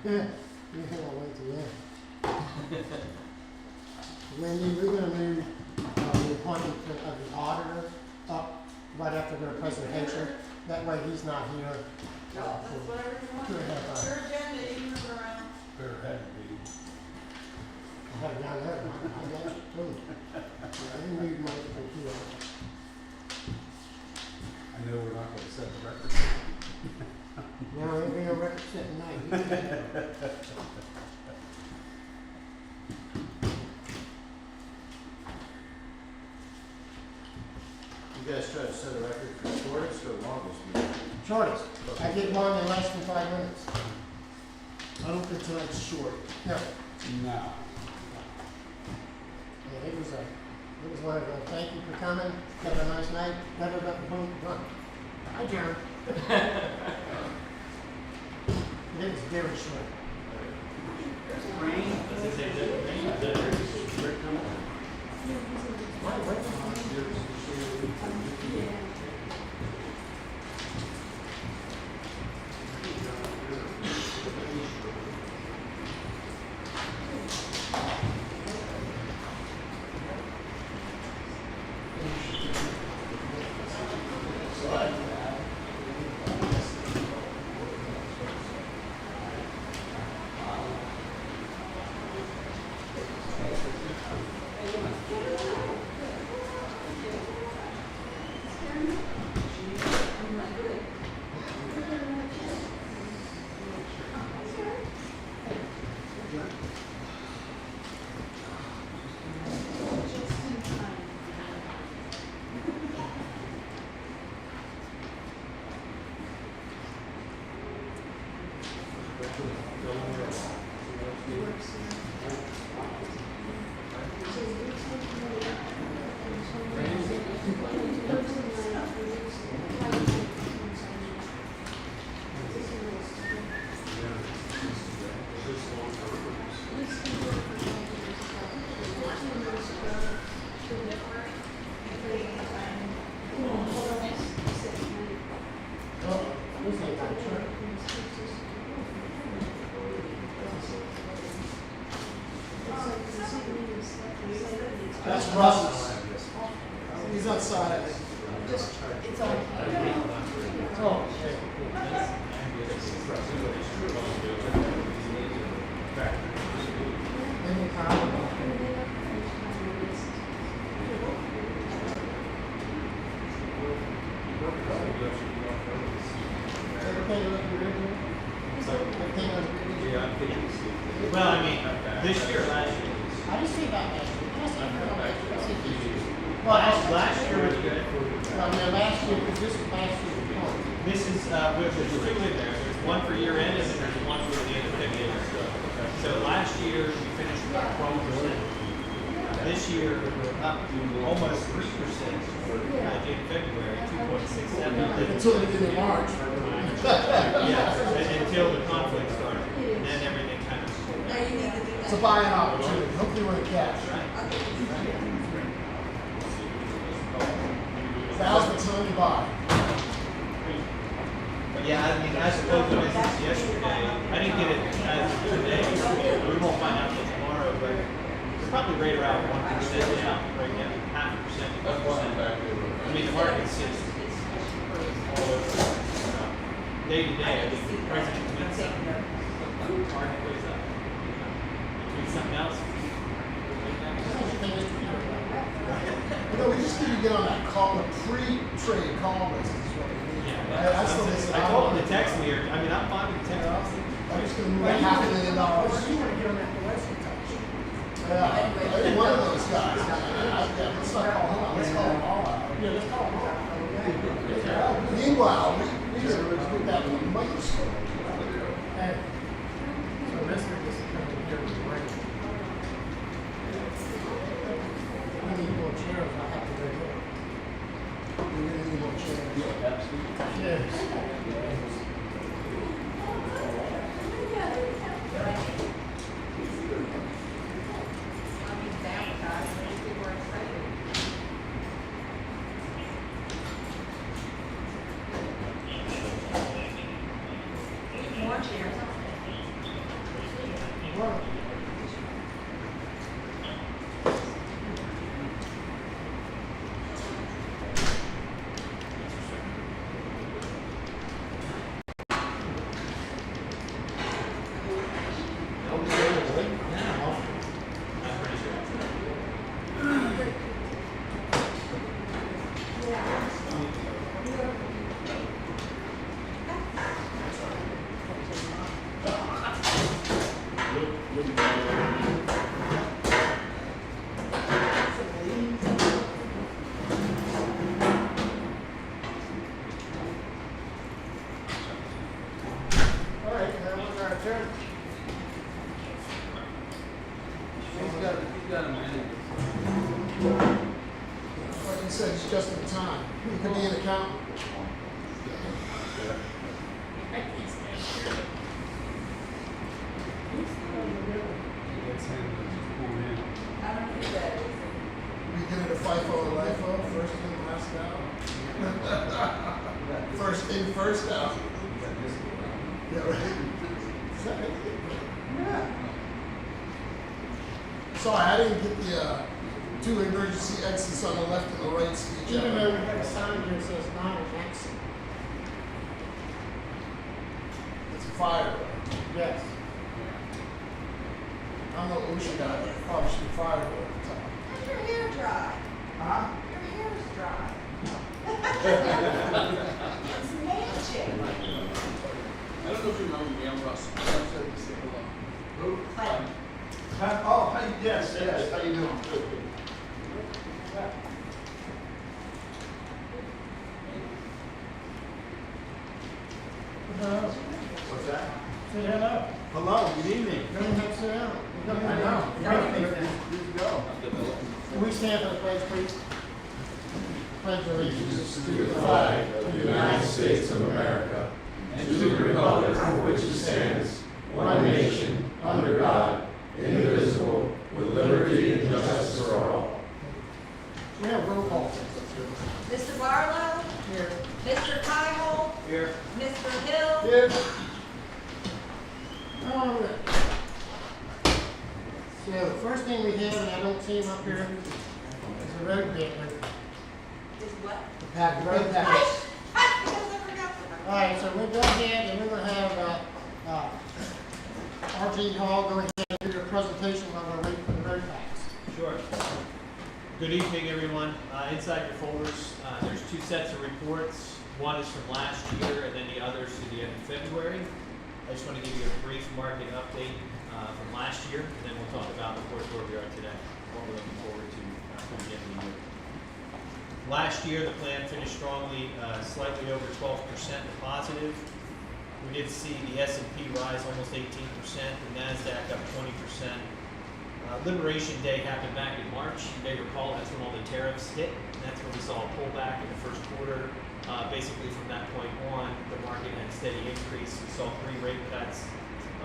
I'll wait till then. Wendy, we're gonna move the appointment of the auditor up right after their presentation. That way he's not here. No, that's whatever you want. Your agenda, you move it around. Better had to be. I have it down there. I got it too. I didn't read my computer. I know we're not gonna set the record. No, ain't been a record setting night. You guys try to set a record for the shortest or longest meeting? Shortest. I did one in less than 5 minutes. I don't think tonight's short. No. No. Yeah, it was one of those. Thank you for coming. Have a nice night. Never got home drunk. Hi, John. It was very short. Rain? Does it say that rain? Is that Rick coming? That's Russ's. He's outside. It's on. Oh, any comment? Everything look good? Everything look good? Well, I mean, this year, last year. I didn't see about that. Well, last year was good. Well, no, last year, because this is last year's report. This is, there's two in there. There's one for year end and then there's one for the end of the year. So last year, we finished about 12%. This year, we're up to almost 3% in February, 2.67. Until the beginning of March. Yeah, until the conflict started. And then everything kind of. Now you need to do It's a that. buying opportunity. Hopefully we're in cash. Now's the time to buy. But yeah, I mean, I suppose the business yesterday, I didn't get it as of today. We won't find out until tomorrow, but it's probably right around 1% now, right now, 0.5%. 1%. I mean, the market sits all over. Day to day, I think the president commits something, market goes up. Between something else. You know, we just need to get on that call, the pre-trade call list is what we need. Yeah, I still think I told him to text me, or, I mean, I'm fine with the text. I'm just gonna move $500,000. You want to get on that Western touch. Yeah, maybe one of those guys. Yeah, let's not call him out, let's call them all out. Yeah, let's call them all. Meanwhile, we just put that in the microscope. Hey, so this is just coming here with the rain. We need more chairs, I have to go get them. We really need more chairs. Yes. I'll be baptized, and people are excited. More chairs, got a minute. Like you said, it's just in time. It could be an accountant. That's him, just pull in. I don't know who that is. We did it a FIFO or LIFO, first in, last out. First in, first out. Yeah, right. Is that it? Yeah. Sorry, I didn't get the two emergency exits on the left and the right speech. Even though we have a sign here that says non-emergency. It's a fire. Yes. I'm no OSHA guy, but probably should be fire at the top. How's your hair dry? Huh? Your hair is dry. It's magic. I don't know if you remember me, I'm Russ. I said to say hello. Who? Clem. Oh, how you, yes, how you doing? Good. What's that? Say hello. Hello, good evening. Don't even have to sit down. I know. Good to go. Can we stand for the pledge, please? Pledge allegiance To the flag of the United States of America and to the republic for which it stands, one nation, under God, indivisible, with liberty and justice for all. We have roll call. Mr. Barlow? Here. Mr. Kyle? Here. Mr. Hill? Here. All right. So the first thing we have, and I don't see him up here, is the road paper. Is what? The pack, road pack. Because I forgot the All right, so we'll go ahead and we're gonna have, RG Hall go ahead and do your presentation while we're waiting for the road packs. Sure. Good evening, everyone. Inside your folders, there's two sets of reports. One is from last year, and then the other's to the end of February. I just want to give you a brief market update from last year, and then we'll talk about, of course, where we are today, what we're looking forward to from the end of the year. Last year, the plan finished strongly, slightly over 12% positive. We did see the S&P rise almost 18%, the NASDAQ up 20%. Liberation Day happened back in March. You may recall that's when all the tariffs hit. And that's when we saw a pullback in the first quarter. Basically, from that point on, the market had a steady increase. We saw 3 rate cuts.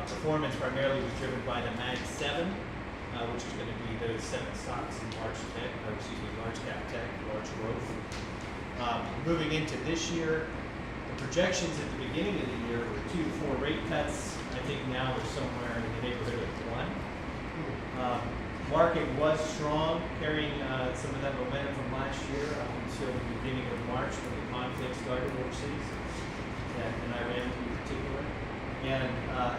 Performance primarily was driven by the Mag 7, which is going to be those 7 stocks in large tech, large cap tech, large growth. Moving into this year, the projections at the beginning of the year were 2 to 4 rate cuts. I think now we're somewhere in the neighborhood of 1. Market was strong, carrying some of that momentum from last year up until the beginning of March when the conflict started overseas, in Iran in particular. And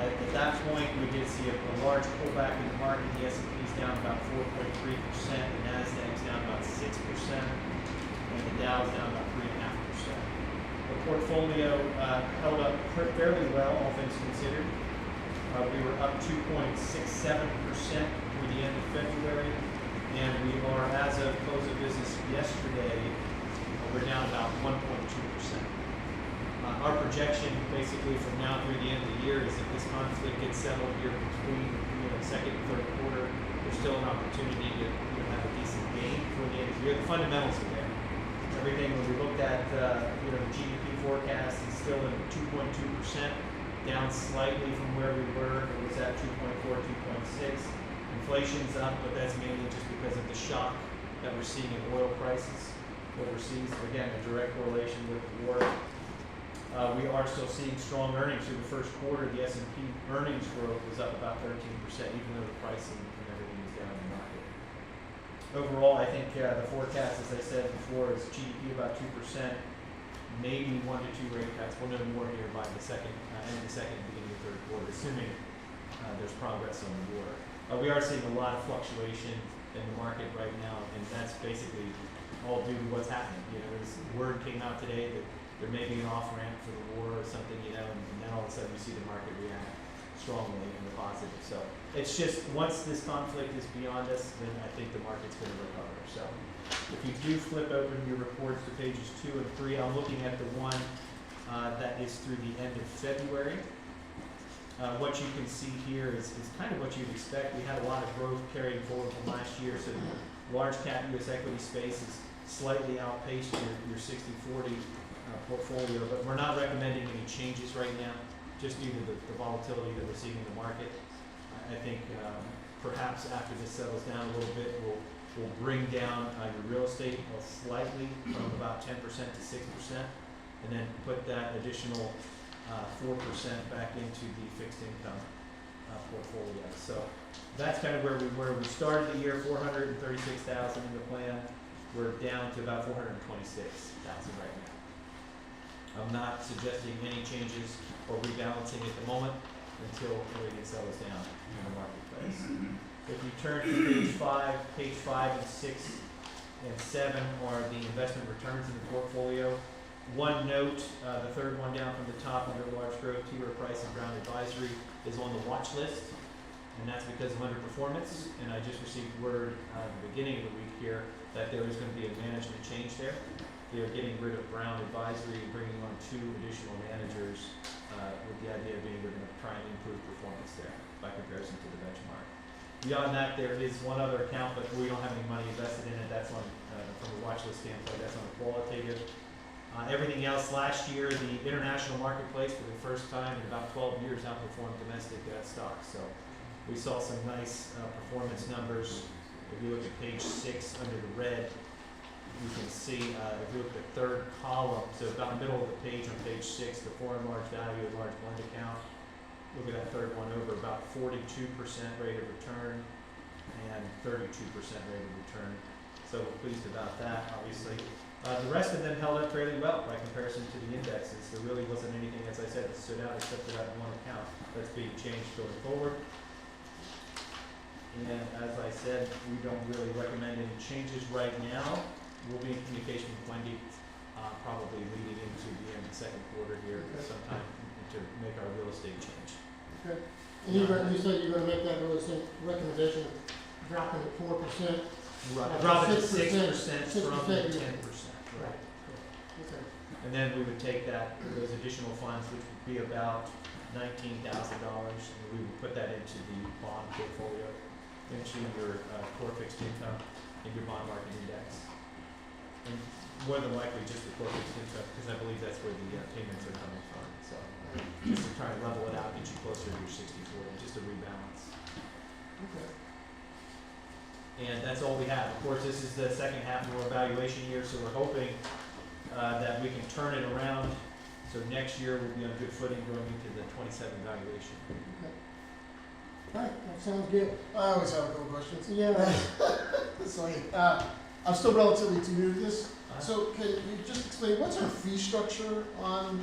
at that point, we did see a large pullback in the market. The S&P is down about 4.3%, the NASDAQ is down about 6%, and the Dow is down about 3.5%. The portfolio held up fairly well, all things considered. We were up 2.67% through the end of February, and we are, as of close of business yesterday, we're down about 1.2%. Our projection, basically, from now through the end of the year is if this conflict gets settled here between second and third quarter, there's still an opportunity to have a decent gain for the end of the year. The fundamentals are there. Everything when we looked at the GDP forecast is still at 2.2%. Down slightly from where we were. It was at 2.4, 2.6. Inflation's up, but that's mainly just because of the shock that we're seeing in oil prices overseas. Again, a direct correlation with the war. We are still seeing strong earnings through the first quarter. The S&P earnings growth was up about 13%, even though the pricing and everything is down in the market. Overall, I think the forecast, as I said before, is GDP about 2%. Maybe 1 to 2 rate cuts. We'll know more here by the end of the second, beginning of the third quarter, assuming there's progress on the war. We are seeing a lot of fluctuation in the market right now, and that's basically all due to what's happening. This word came out today that there may be an off ramp for the war or something, and then all of a sudden you see the market react strongly in the positive. So it's just once this conflict is beyond us, then I think the market's going to recover. So. If you do flip open your reports to pages 2 and 3, I'm looking at the one that is through the end of February. What you can see here is kind of what you'd expect. We had a lot of growth carrying forward from last year, so the large cap US equity space is slightly outpaced your 60/40 portfolio, but we're not recommending any changes right now, just due to the volatility that we're seeing in the market. I think perhaps after this settles down a little bit, we'll bring down your real estate slightly from about 10% to 6%, and then put that additional 4% back into the fixed income portfolio. So that's kind of where we started the year, 436,000 in the plan. We're down to about 426,000 right now. I'm not suggesting any changes or rebalancing at the moment until everything settles down in the marketplace. If you turn to page 5 and 6 and 7 are the investment returns in the portfolio. One note, the third one down from the top under large growth, T. Rowe Price and Brown Advisory is on the watch list, and that's because of underperformance. And I just received word at the beginning of the week here that there is going to be a management change there. They are getting rid of Brown Advisory and bringing on 2 additional managers with the idea being we're going to try and improve performance there by comparison to the benchmark. Beyond that, there is one other account, but we don't have any money invested in it. That's on, from a watch list standpoint, that's on a qualitative. Everything else last year, the international marketplace for the first time in about 12 years outperformed domestic stocks. So we saw some nice performance numbers. If you look at page 6 under the red, you can see, if you look at the third column, so about the middle of the page on page 6, the foreign large value and large blend account. Look at that third one over, about 42% rate of return and 32% rate of return. So we're pleased about that, obviously. The rest of them held up fairly well by comparison to the indexes. There really wasn't anything, as I said, that stood out except for that one account that's being changed going forward. And as I said, we don't really recommend any changes right now. We'll be in communication with Wendy, probably leading into the end of the second quarter here sometime to make our real estate change. Okay. And you said you're gonna make that real estate recommendation, dropping to 4%. Right. Drop it to 6% 6%, from the 10%. Right. Okay. And then we would take those additional funds, which would be about $19,000, and we would put that into the bond portfolio, into your core fixed income and your bond market index. And more than likely just the core fixed income, because I believe that's where the payments are coming from. So just to try to level it out, get you closer to your 60/40, just a rebalance. Okay. And that's all we have. Of course, this is the second half of our evaluation year, so we're hoping that we can turn it around. So next year we'll be on good footing going into the 27 valuation. Okay. All right, that sounds good. I always have a couple questions. Yeah. So, I'm still relatively new to this. So can you just explain, what's our fee structure on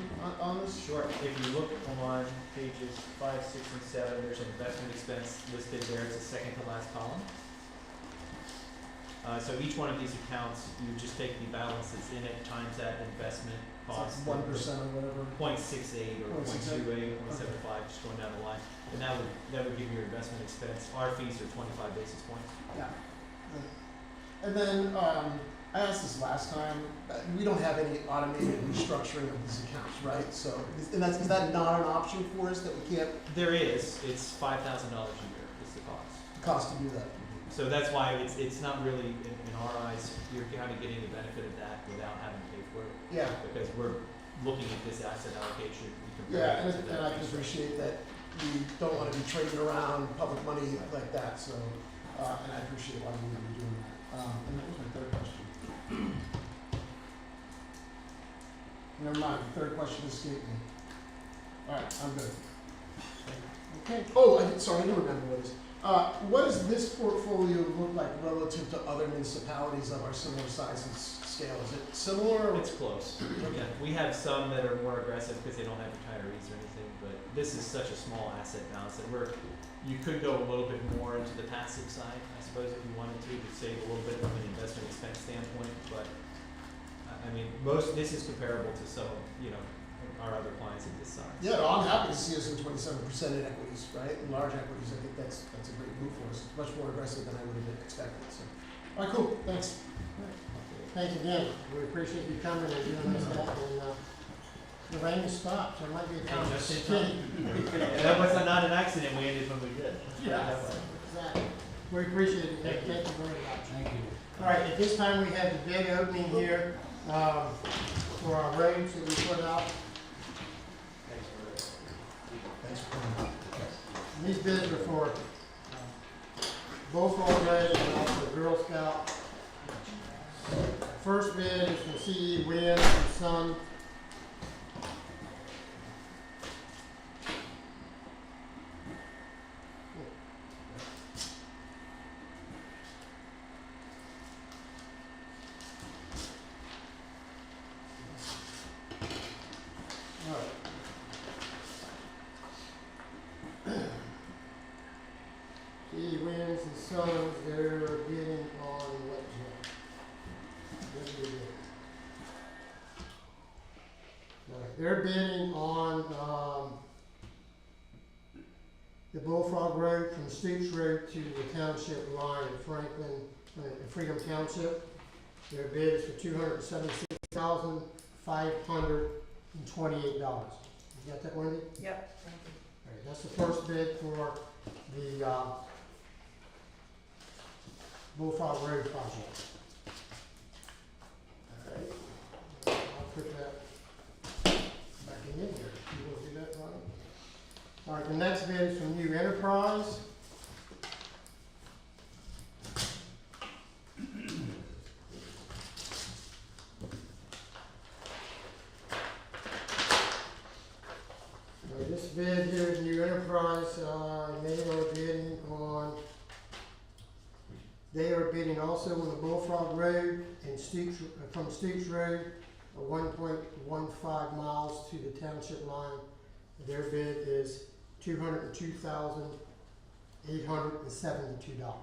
this? Sure. If you look on pages 5, 6, and 7, there's an investment expense listed there. It's the second to last column. So each one of these accounts, you just take the balance that's in it times that investment cost. 1% or whatever. 0.68 or 0.28, 0.75, just going down the line. And that would give you your investment expense. Our fees are 25 basis points. Yeah. And then, I asked this last time, we don't have any automated restructuring of these accounts, right? So, is that not an option for us, that we can't? There is. It's $5,000 a year is the cost. Cost to do that. So that's why it's not really, in our eyes, you're kind of getting the benefit of that without having to pay for it. Yeah. Because we're looking at this asset allocation. Yeah, and I can appreciate that we don't want to be trading around public money like that, so, and I appreciate why we would be doing that. And that was my third question. Never mind, the third question escaped me. All right, I'm good. Okay. Oh, sorry, I do remember what it is. What does this portfolio look like relative to other municipalities of our similar size and scale? Is it similar? It's close. Yeah, we have some that are more aggressive because they don't have retirees or anything, but this is such a small asset balance that you could go a little bit more into the passive side, I suppose, if you wanted to save a little bit from an investment expense standpoint, but I mean, this is comparable to some of, our other clients at this size. Yeah, no, I'm happy to see us in 27% in equities, right? In large equities, I think that's a great move for us. It's much more aggressive than I would have expected, so. All right, cool, thanks. Thanks again. We appreciate you coming and giving us that. And The rain stopped, so it might be a time to Just in continue. Yeah, that was not an accident, we ended when we did. Exactly. We appreciate it, thank you very much. Thank you. All right, at this time, we have the bid opening here, for our roads that we put out. Thanks for coming. And these bids are for, both Road and also Girl Scout. First bid is from CE Wind and Son. CE Winds and Sons, they're bidding on what, Jeff? What did they bid? They're bidding on, the Bullfrog Road from Stoops Road to the township line in Franklin, Freedom Township. Their bid is for $276,528. You got that, Wendy? Yep, thank you. All right, that's the first bid for the, Bullfrog Road project. All right, I'll put that back in here. You wanna do that, Ronnie? All right, the next bid is from New Enterprise. This bid here is New Enterprise, they are bidding also on the Bullfrog Road and Stoops, from Stoops Road, 1.15 miles to the township line. Their bid is $202,872.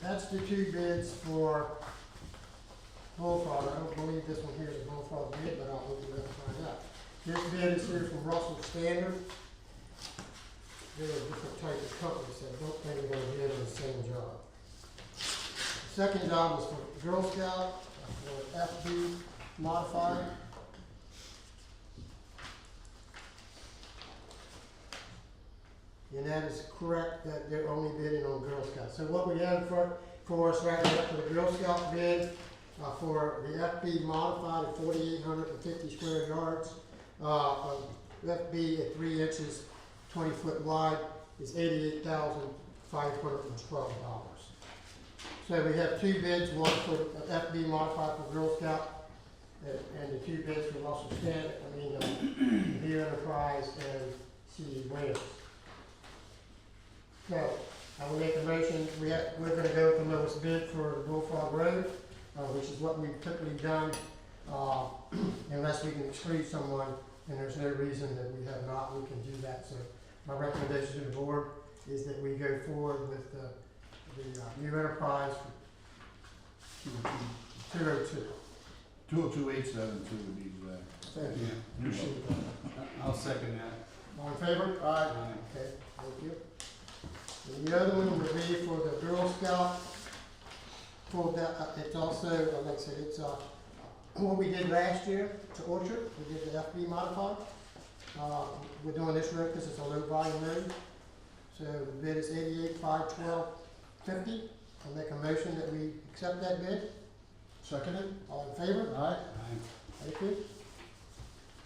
That's the two bids for Bullfrog. I don't believe this one here is a Bullfrog bid, but I'll look it up and find out. This bid is here from Russell Standard. They're a different type of company, so I don't think they're gonna bid on the same job. The second job is for Girl Scout, for FB modified. And that is correct, that they're only bidding on Girl Scout. So what we have for us right now for the Girl Scout bid, for the FB modified at 4,850 square yards, FB at 3 inches, 20 foot wide is $88,512. So we have two bids, one for FB modified for Girl Scout, and the two bids for Russell Standard, New Enterprise and CE Wales. So, I will make a motion, we're gonna go with the lowest bid for Bullfrog Road, which is what we've typically done, unless we can exclude someone, and there's no reason that we have not, we can do that. So, my recommendation to the board is that we go forward with the New Enterprise 202. 202,872 to be exact. Thank you. Appreciate that. I'll second that. All in favor? Aye. Okay, thank you. And the other one would be for the Girl Scout. For that, it's also, like I said, it's what we did last year to Orchard. We did the FB modified. We're doing this road because it's a low volume road. So the bid is $88,512.50. I'll make a motion that we accept that bid. Seconded. All in favor? Aye. Thank you.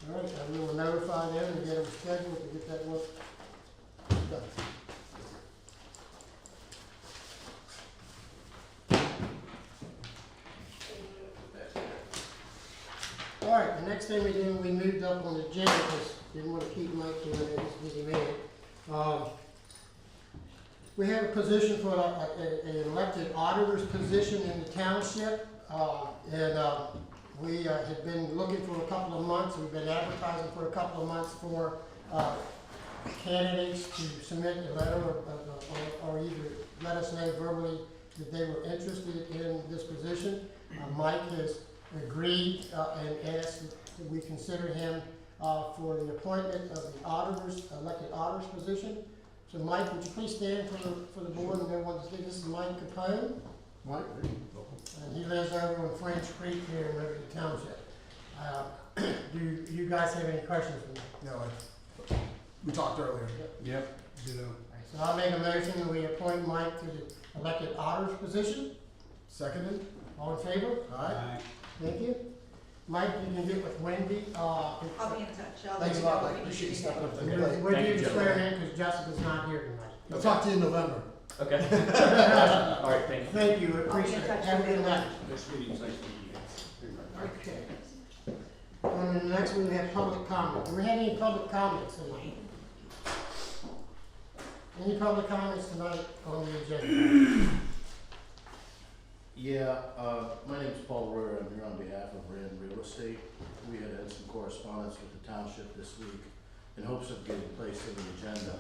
All right, and we will notify them and get them scheduled to get that work done. All right, the next thing we did, we moved up on the agenda because we didn't want to keep Mike doing it, he's a busy man. We have a position for an elected auditor's position in the township, we have been looking for a couple of months. We've been advertising for a couple of months for candidates to submit a letter or either let us know verbally that they were interested in this position. Mike has agreed and asked that we consider him for the appointment of the elected auditor's position. So Mike, would you please stand for the board and everyone to see, this is Mike Capone, Mike, and he lives over on French Creek here in Liberty Township. Do you guys have any questions for me? No, we talked earlier. yep, ditto. So I'll make a motion that we appoint Mike to the elected auditor's position. Seconded? All in favor? Aye. Thank you. Mike, you can get with Wendy, I'll be in touch. I'll let Thanks a you lot, know Mike. when Appreciate you get stepping up to the Wendy plate. Wendy Thank to you, swear Joe. in because Jessica's not here tonight. I'll talk to you in November. Okay. All right, thank you. Thank you, appreciate it. touch Have a with good you. night. Next meeting's next meeting. Okay. And then next we have public comment. Do we have any public comments tonight? Any public comments tonight on the agenda? Yeah, my name's Paul Royer, I'm here on behalf of Rand Real Estate. We had some correspondence with the township this week in hopes of getting placed on the agenda.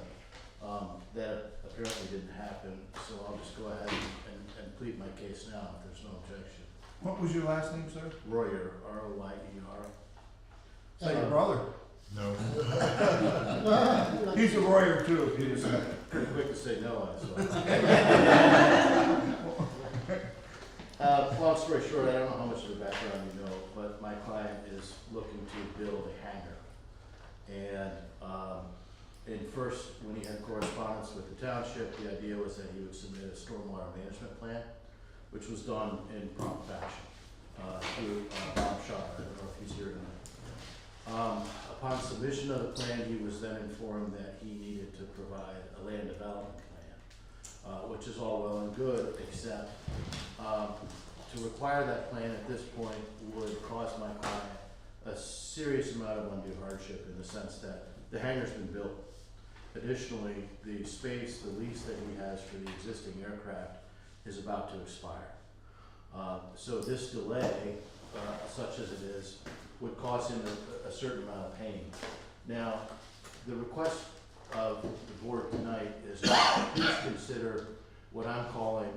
That apparently didn't happen, so I'll just go ahead and plead my case now if there's no objection. What was your last name, sir? Royer, R-O-Y-E-R. Is that your brother? No. He's a lawyer too, if you just. Pretty quick to say no, I saw. Long story short, I don't know how much of the background you know, but my client is looking to build a hangar. And first, when he had correspondence with the township, the idea was that he would submit a stormwater management plan, which was done in prompt fashion, through Bob Shaw. I don't know if he's here tonight. Upon submission of the plan, he was then informed that he needed to provide a land development plan, which is all well and good, except to require that plan at this point would cause my client a serious amount of undue hardship in the sense that the hangar's been built. Additionally, the space, the lease that he has for the existing aircraft is about to expire. So this delay, such as it is, would cause him a certain amount of pain. Now, the request of the board tonight is to please consider what I'm calling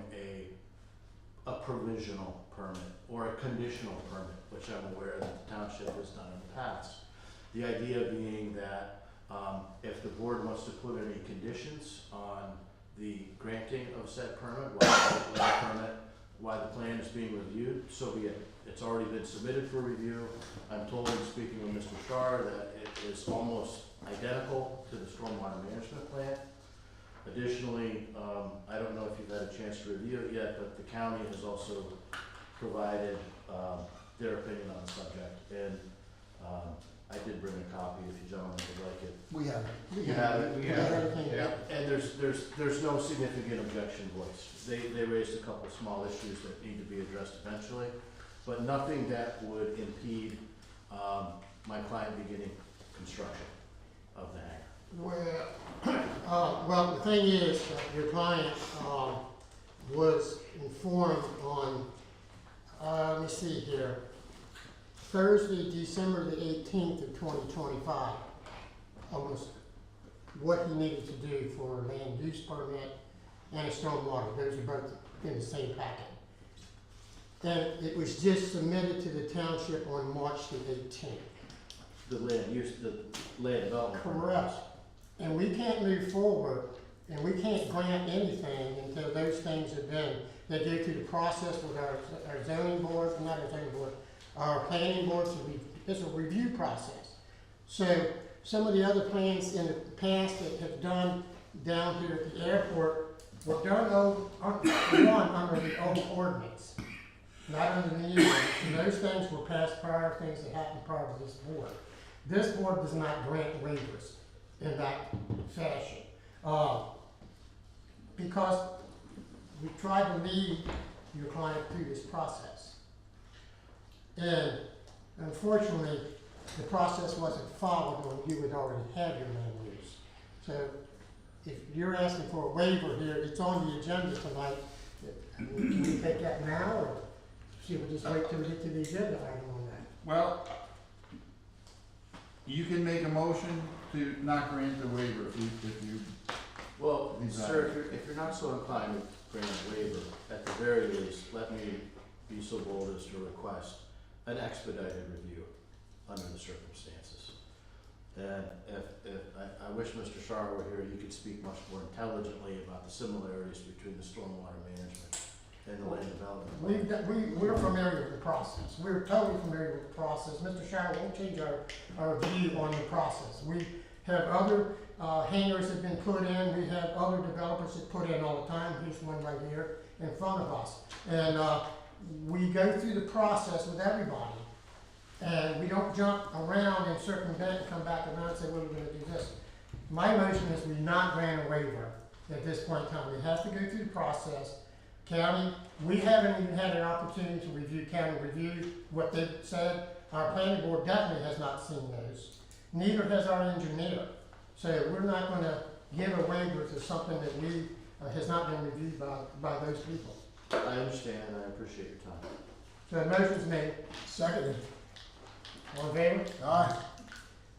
a provisional permit or a conditional permit, which I'm aware that the township has done in the past. The idea being that if the board wants to put any conditions on the granting of said permit, while the plan is being reviewed, so be it. It's already been submitted for review. I'm told in speaking with Mr. Starr that it is almost identical to the stormwater management plan. Additionally, I don't know if you've had a chance to review it yet, but the county has also provided their opinion on the subject. And I did bring a copy if you gentlemen would like it. We have it. You have it? We have everything. And there's no significant objection voiced. They raised a couple small issues that need to be addressed eventually, but nothing that would impede my client beginning construction of the hangar. Well, the thing is, that your client was informed on, let me see here, Thursday, December the 18th of 2025, almost what he needed to do for a land use permit and a stormwater. Those are both in the same packet. And it was just submitted to the township on March the 18th. The land development. Correct. And we can't move forward, and we can't grant anything until those things have been, they go through the process with our zoning board, not our zoning board, our planning board, so it's a review process. So some of the other plans in the past that have done down here at the airport were done under the old ordinance, not under the new one. And those things were passed prior, things that happened prior to this board. This board does not grant waivers in that fashion. Because we tried to lead your client through this process. And unfortunately, the process wasn't followed when you would already have your land use. So if you're asking for a waiver here, it's on the agenda tonight. Can we take that now, or should we just wait till we get to the agenda item on that? Well, you can make a motion to not grant the waiver if you, Well, Exactly. sir, if you're not so inclined to grant a waiver, at the very least, let me be so bold as to request an expedited review under the circumstances. And if I wish Mr. Shar were here, he could speak much more intelligently about the similarities between the stormwater management and the land development. We're familiar with the process. We're totally familiar with the process. Mr. Shower won't change our view on the process. We have other hangars that have been put in. We have other developers that put in all the time. Here's one right here in front of us. And we go through the process with everybody. And we don't jump around and circumvent and come back around and say, well, we're going to do this. My motion is we not grant a waiver at this point in time. We have to go through the process. County, we haven't even had an opportunity to review county review, what they've said. Our planning board definitely has not seen those. Neither has our engineer. So we're not going to give a waiver to something that we has not been reviewed by those people. I understand and I appreciate your time. So the motion's made. Seconded. All in favor? Aye.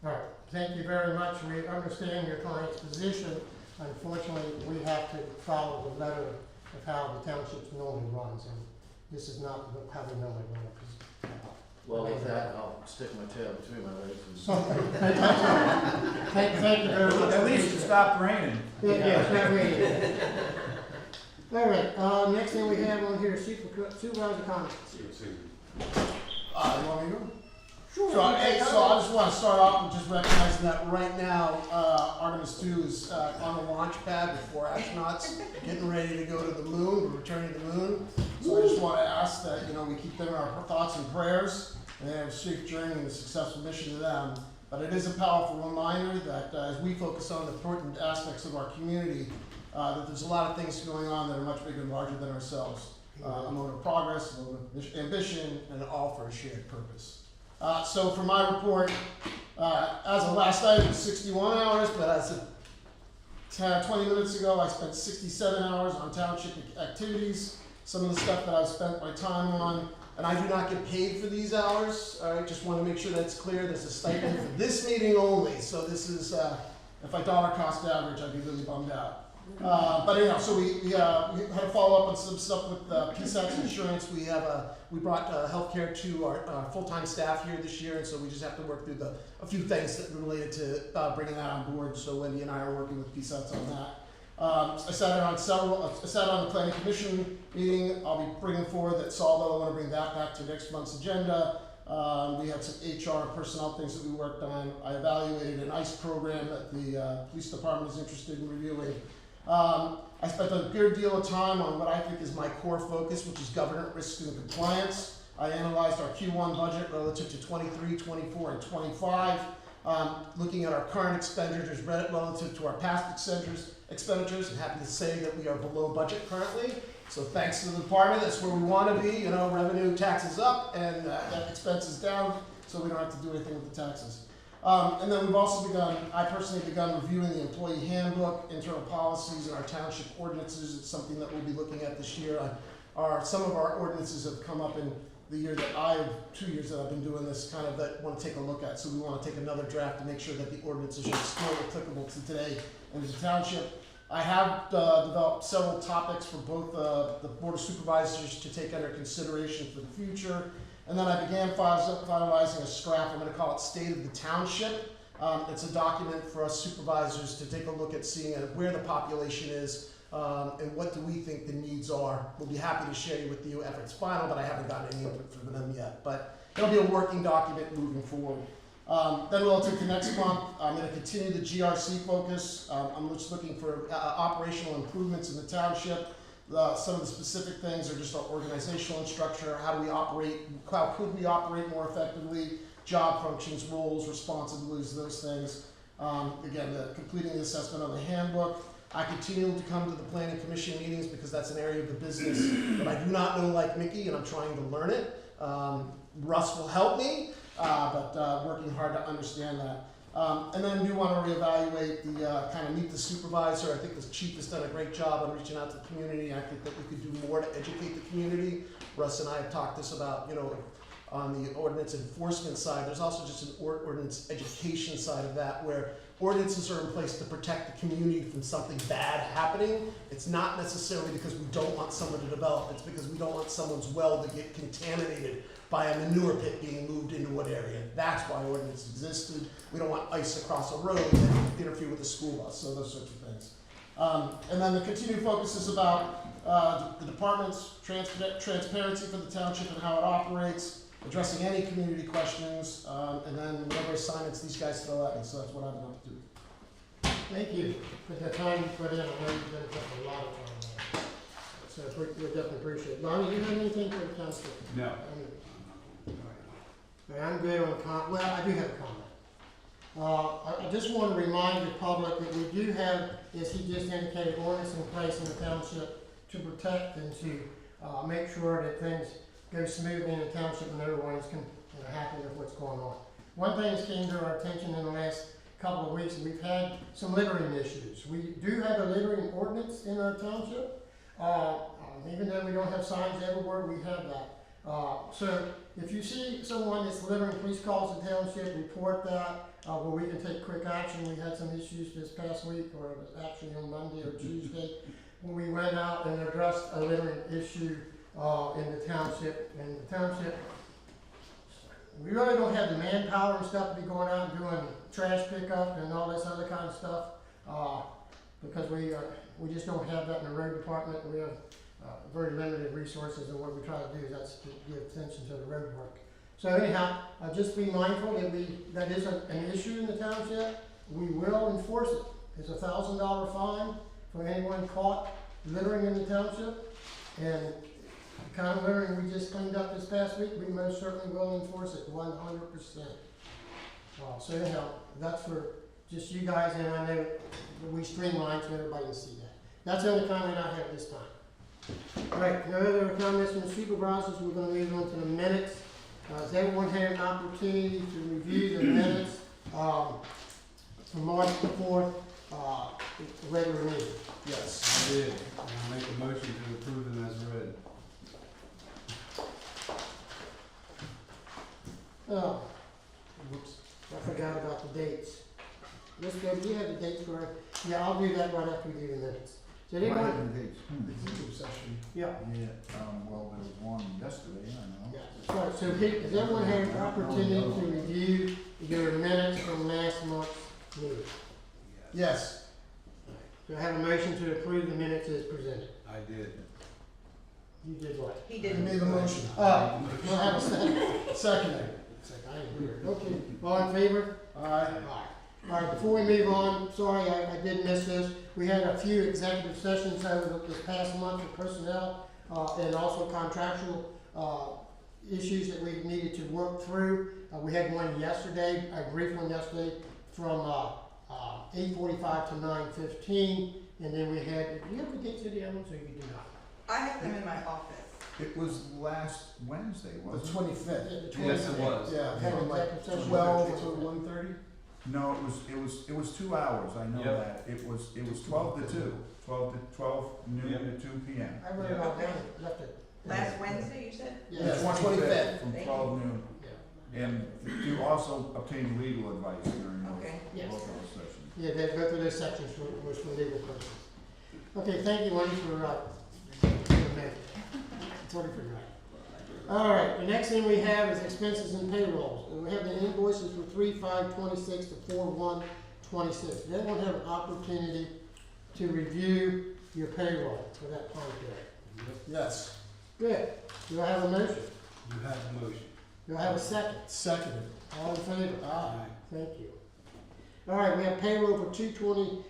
All right, thank you very much. We understand your client's position. Unfortunately, we have to follow the letter of how the townships normally runs, and this is not how we normally run it. Well, with that, I'll stick my tail between my legs and. Thank you very much. At least it stopped raining. Yeah, it's not raining. All right, next thing we have on here is supervisor comments. You want me to go? Sure. So I just want to start off with just recognizing that right now, Artemis 2 is on the launch pad with 4 astronauts getting ready to go to the moon, we're returning to the moon. So I just want to ask that, we keep them in our thoughts and prayers, and they have a safe journey and a successful mission to them. But it is a powerful reminder that as we focus on the important aspects of our community, that there's a lot of things going on that are much bigger and larger than ourselves. A mode of progress, a mode of ambition, and all for a shared purpose. So for my report, as of last night, it was 61 hours, but as of 20 minutes ago, I spent 67 hours on township activities. Some of the stuff that I've spent my time on, and I do not get paid for these hours. All right, just want to make sure that's clear. There's a stipend for this meeting only. So this is, if I dollar cost average, I'd be really bummed out. But anyhow, so we had a follow up on some stuff with PSAT's insurance. We brought healthcare to our full-time staff here this year, and so we just have to work through a few things that related to bringing that on board. So Wendy and I are working with PSAT's on that. I sat on the planning commission meeting. I'll be bringing forward that Saldo. I want to bring that back to next month's agenda. We had some HR and personnel things that we worked on. I evaluated an ICE program that the police department is interested in reviewing. I spent a good deal of time on what I think is my core focus, which is governance, risk, and compliance. I analyzed our Q1 budget relative to 23, 24, and 25, looking at our current expenditures relative to our past expenditures. I'm happy to say that we are below budget currently. So thanks to the department, that's where we want to be. Revenue, taxes up, and expenses down, so we don't have to do anything with the taxes. And then we've also I personally begun reviewing the employee handbook, internal policies, and our township ordinances. It's something that we'll be looking at this year. Some of our ordinances have come up in the year that 2 years that I've been doing this, kind of that want to take a look at. So we want to take another draft to make sure that the ordinances are still applicable to today and to the township. I have developed several topics for both the Board of Supervisors to take under consideration for the future. And then I began finalizing a scrap, I'm going to call it State of the Township. It's a document for us supervisors to take a look at seeing where the population is and what do we think the needs are. We'll be happy to share with you after it's final, but I haven't gotten any input from them yet. But it'll be a working document moving forward. Then relative to next month, I'm going to continue the GRC focus. I'm just looking for operational improvements in the township. Some of the specific things are just our organizational structure, how could we operate more effectively, job functions, roles, responsibilities, those things. Again, completing the assessment of the handbook. I continue to come to the planning commission meetings because that's an area of the business that I do not know like Mickey, and I'm trying to learn it. Russ will help me, but working hard to understand that. And then we do want to reevaluate the kind of meet the supervisor. I think the chief has done a great job on reaching out to the community. I think that we could do more to educate the community. Russ and I have talked this about, on the ordinance enforcement side. There's also just an ordinance education side of that, where ordinances are in place to protect the community from something bad happening. It's not necessarily because we don't want someone to develop, it's because we don't want someone's well to get contaminated by a manure pit being moved into what area. That's why ordinance existed. We don't want ice across a road that interfere with the school bus, so those sorts of things. And then the continued focus is about the department's transparency for the township and how it operates, addressing any community questions, and then whatever assignments these guys throw at me, so that's what I've been up to. Thank you for the time you put in. I know you've been putting a lot of time in. So we definitely appreciate it. Lonnie, do you have anything for the council? No. I'm good on well, I do have a comment. I just want to remind the public that we do have, as he just indicated, ordinance in place in the township to protect and to make sure that things go smoothly in the township and everyone is happy with what's going on. One thing that came to our attention in the last couple of weeks, we've had some littering issues. We do have a littering ordinance in our township. Even though we don't have signs everywhere, we have that. So if you see someone that's littering, please call the township, report that, where we can take quick action. We had some issues this past week, or it was actually on Monday or Tuesday, when we went out and addressed a littering issue in the township. And the township, we really don't have the manpower and stuff to be going out and doing trash pickup and all this other kind of stuff, because we just don't have that in the road department. We have very limited resources, and what we try to do is that's to give attention to the road work. So anyhow, just be mindful that that is an issue in the township. We will enforce it. It's a $1,000 fine for anyone caught littering in the township, and the kind of littering we just cleaned up this past week, we most certainly will enforce it 100%. So anyhow, that's for just you guys, and I know that we streamline so everybody can see that. That's the only comment I have this time. All right, no other comments from the supervisors. We're going to move on to the minutes. Has everyone had an opportunity to review the minutes from March the 4th, regular meeting? Yes. I did. I'll make a motion to approve them as read. Oh, whoops, I forgot about the dates. Let's go, do you have the dates for, yeah, I'll do that right after we do the minutes. So anyone, Executive session. yeah. Yeah, well, there was one yesterday, I know. Yeah, right, so has everyone had an opportunity to review your minutes from last month's meeting? Yes. Do I have a motion to approve the minutes as presented? I did. You did what? He You didn't. made the motion. We'll have a second. Seconded. I ain't here. Okay, all in favor? Aye. All right, before we move on, sorry, I did miss this. We had a few executive sessions over this past month for personnel, and also contractual, issues that we needed to work through. We had one yesterday, a brief one yesterday, from, 8:45 to 9:15, and then we had, do you have the dates of the other ones, or you do not? I have them in my office. It was last Wednesday, The wasn't it? 25th. Yes, it was. Yeah, Had from like executive session. 12 to 1:30. No, it was 2 hours, I know Yep. that. It was 12 to 2, 12 noon Yep. to 2 p.m. I wrote it all down, left it. Last Wednesday, you said? Yeah. Yes. 25th. From Thank 12 noon. Yeah. And to also obtain legal advice during those, Okay. Yes. both those sessions. Yeah, they go through those sections was for legal purposes. Okay, thank you, Wendy, for, totally forgot. All right, the next thing we have is expenses and payrolls. And we have the invoices for 3/5/26 to 4/1/26. Does everyone have an opportunity to review your payroll for that time period? Yes. Good. Do I have a motion? You have the motion. Do I have a second? Seconded. All in favor? Aye. Thank you. All right, we have payroll for 2/22,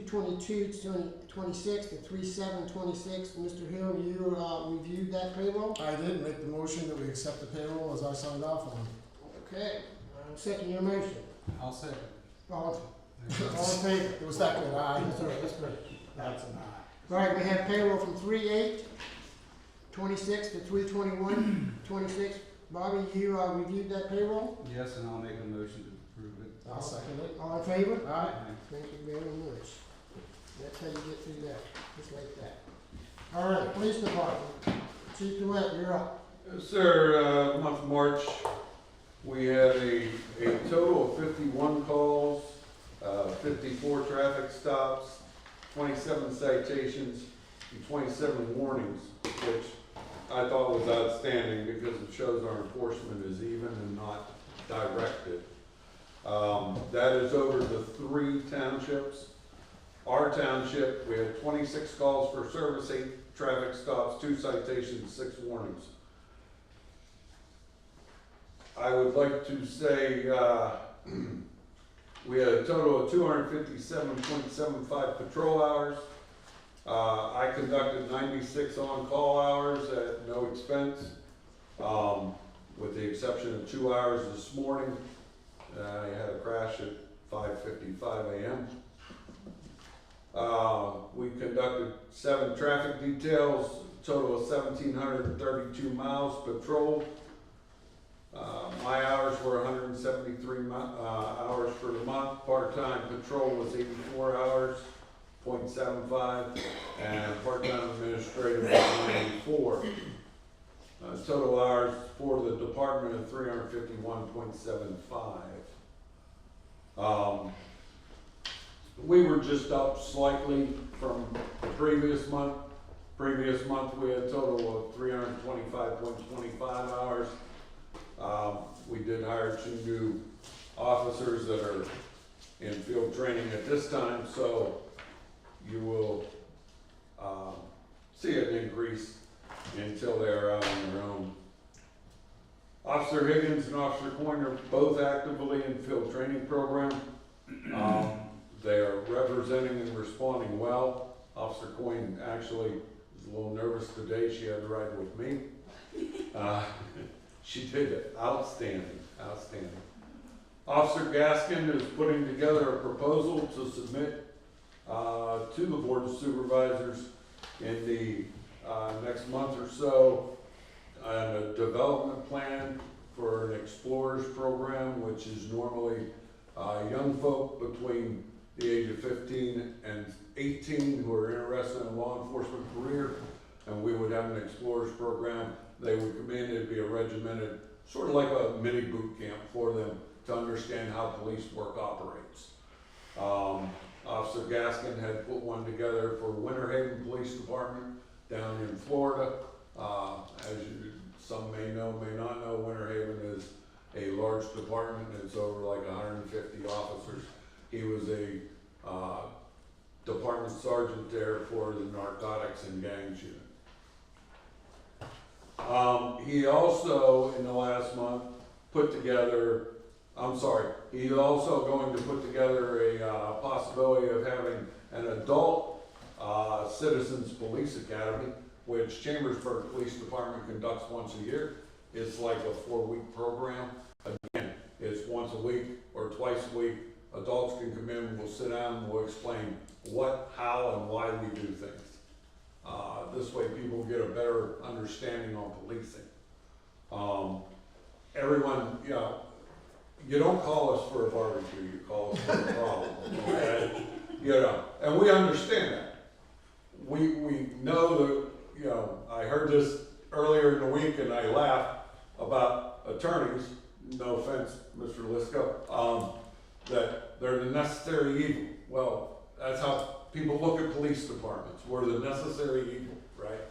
2/22/26 to 3/7/26. Mr. Hill, you reviewed that payroll? I did make the motion that we accept the payroll as I signed off on. Okay, I'm second your motion. I'll second. All in favor? It was that good, aye. That's all right, that's great. That's an aye. All right, we have payroll from 3/8/26 to 3/21/26. Bobby, you reviewed that payroll? Yes, and I'll make a motion to approve it. I'll second it. All in favor? Aye. Thank you very much. That's how you get through that, just like that. All right, police department. Chief DeWitt, you're up. Sir, month of March, we had a total of 51 calls, 54 traffic stops, 27 citations, and 27 warnings, which I thought was outstanding because it shows our enforcement is even and not directed. That is over the 3 townships. Our township, we had 26 calls for service, 8 traffic stops, 2 citations, 6 warnings. I would like to say we had a total of 257.75 patrol hours. I conducted 96 on-call hours at no expense, with the exception of 2 hours this morning. I had a crash at 5:55 a.m. We conducted 7 traffic details, total of 1,732 miles patrolled. My hours were 173 hours for the month. Part-time patrol was 84 hours, 0.75, and part-time administrative was 94. Total hours for the department of 351.75. We were just up slightly from the previous month. Previous month we had a total of 325.25 hours. We did hire 2 new officers that are in field training at this time, so you will see an increase until they are out on their own. Officer Higgins and Officer Coyne are both actively in field training program. They are representing and responding well. Officer Coyne actually was a little nervous today. She had to ride with me. She did it outstanding, outstanding. Officer Gaskin is putting together a proposal to submit to the Board of Supervisors in the next month or so, and a development plan for an explorers program, which is normally young folk between the age of 15 and 18 who are interested in a law enforcement career, and we would have an explorers program. They would come in, it'd be a regimented, sort of like a mini boot camp for them to understand how police work operates. Officer Gaskin had put one together for Winter Haven Police Department down in Florida. As some may know, may not know, Winter Haven is a large department. It's over like 150 officers. He was a department sergeant there for the narcotics and gangs unit. He also, in the last month, put together, he's also going to put together a possibility of having an adult citizens police academy, which Chambersburg Police Department conducts once a year. It's like a 4-week program. Again, it's once a week or twice a week. Adults can come in, we'll sit down, and we'll explain what, how, and why we do things. This way people get a better understanding on policing. Everyone, you know, you don't call us for a barbecue, you call us for a problem, okay? You know, and we understand that. We know that, you know, I heard this earlier in the week and I laughed about attorneys, no offense, Mr. Lisco, that they're the necessary evil. Well, that's how people look at police departments. We're the necessary evil, right?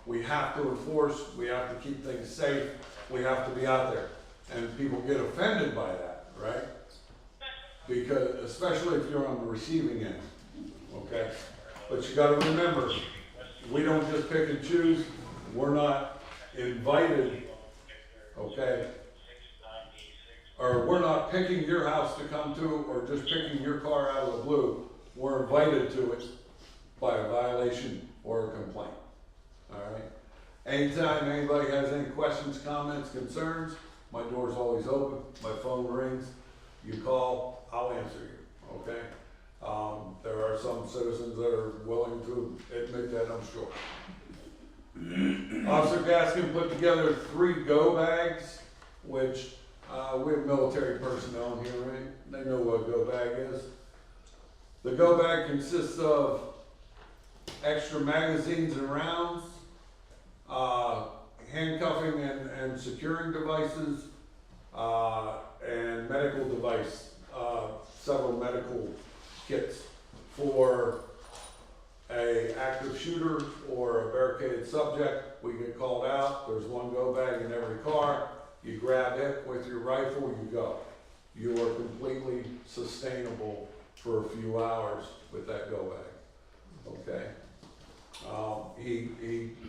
We have to enforce, we have to keep things safe, we have to be out there. And people get offended by that, right? Because, especially if you're on the receiving end, okay? But you gotta remember, we don't just pick and choose, we're not invited, okay? Or we're not picking your house to come to, or just picking your car out of the blue. We're invited to it by a violation or a complaint, all right? Anytime anybody has any questions, comments, concerns, my door's always open, my phone rings, you call, I'll answer you, okay? There are some citizens that are willing to admit that, I'm sure. Officer Gaskin put together 3 go bags, which we have military personnel in here, right? They know what a go bag is. The go bag consists of extra magazines and rounds. handcuffing and securing devices, and medical device, several medical kits for a active shooter or a barricaded subject. We get called out, there's one go bag in every car, you grab it with your rifle, you go. You are completely sustainable for a few hours with that go bag, okay? He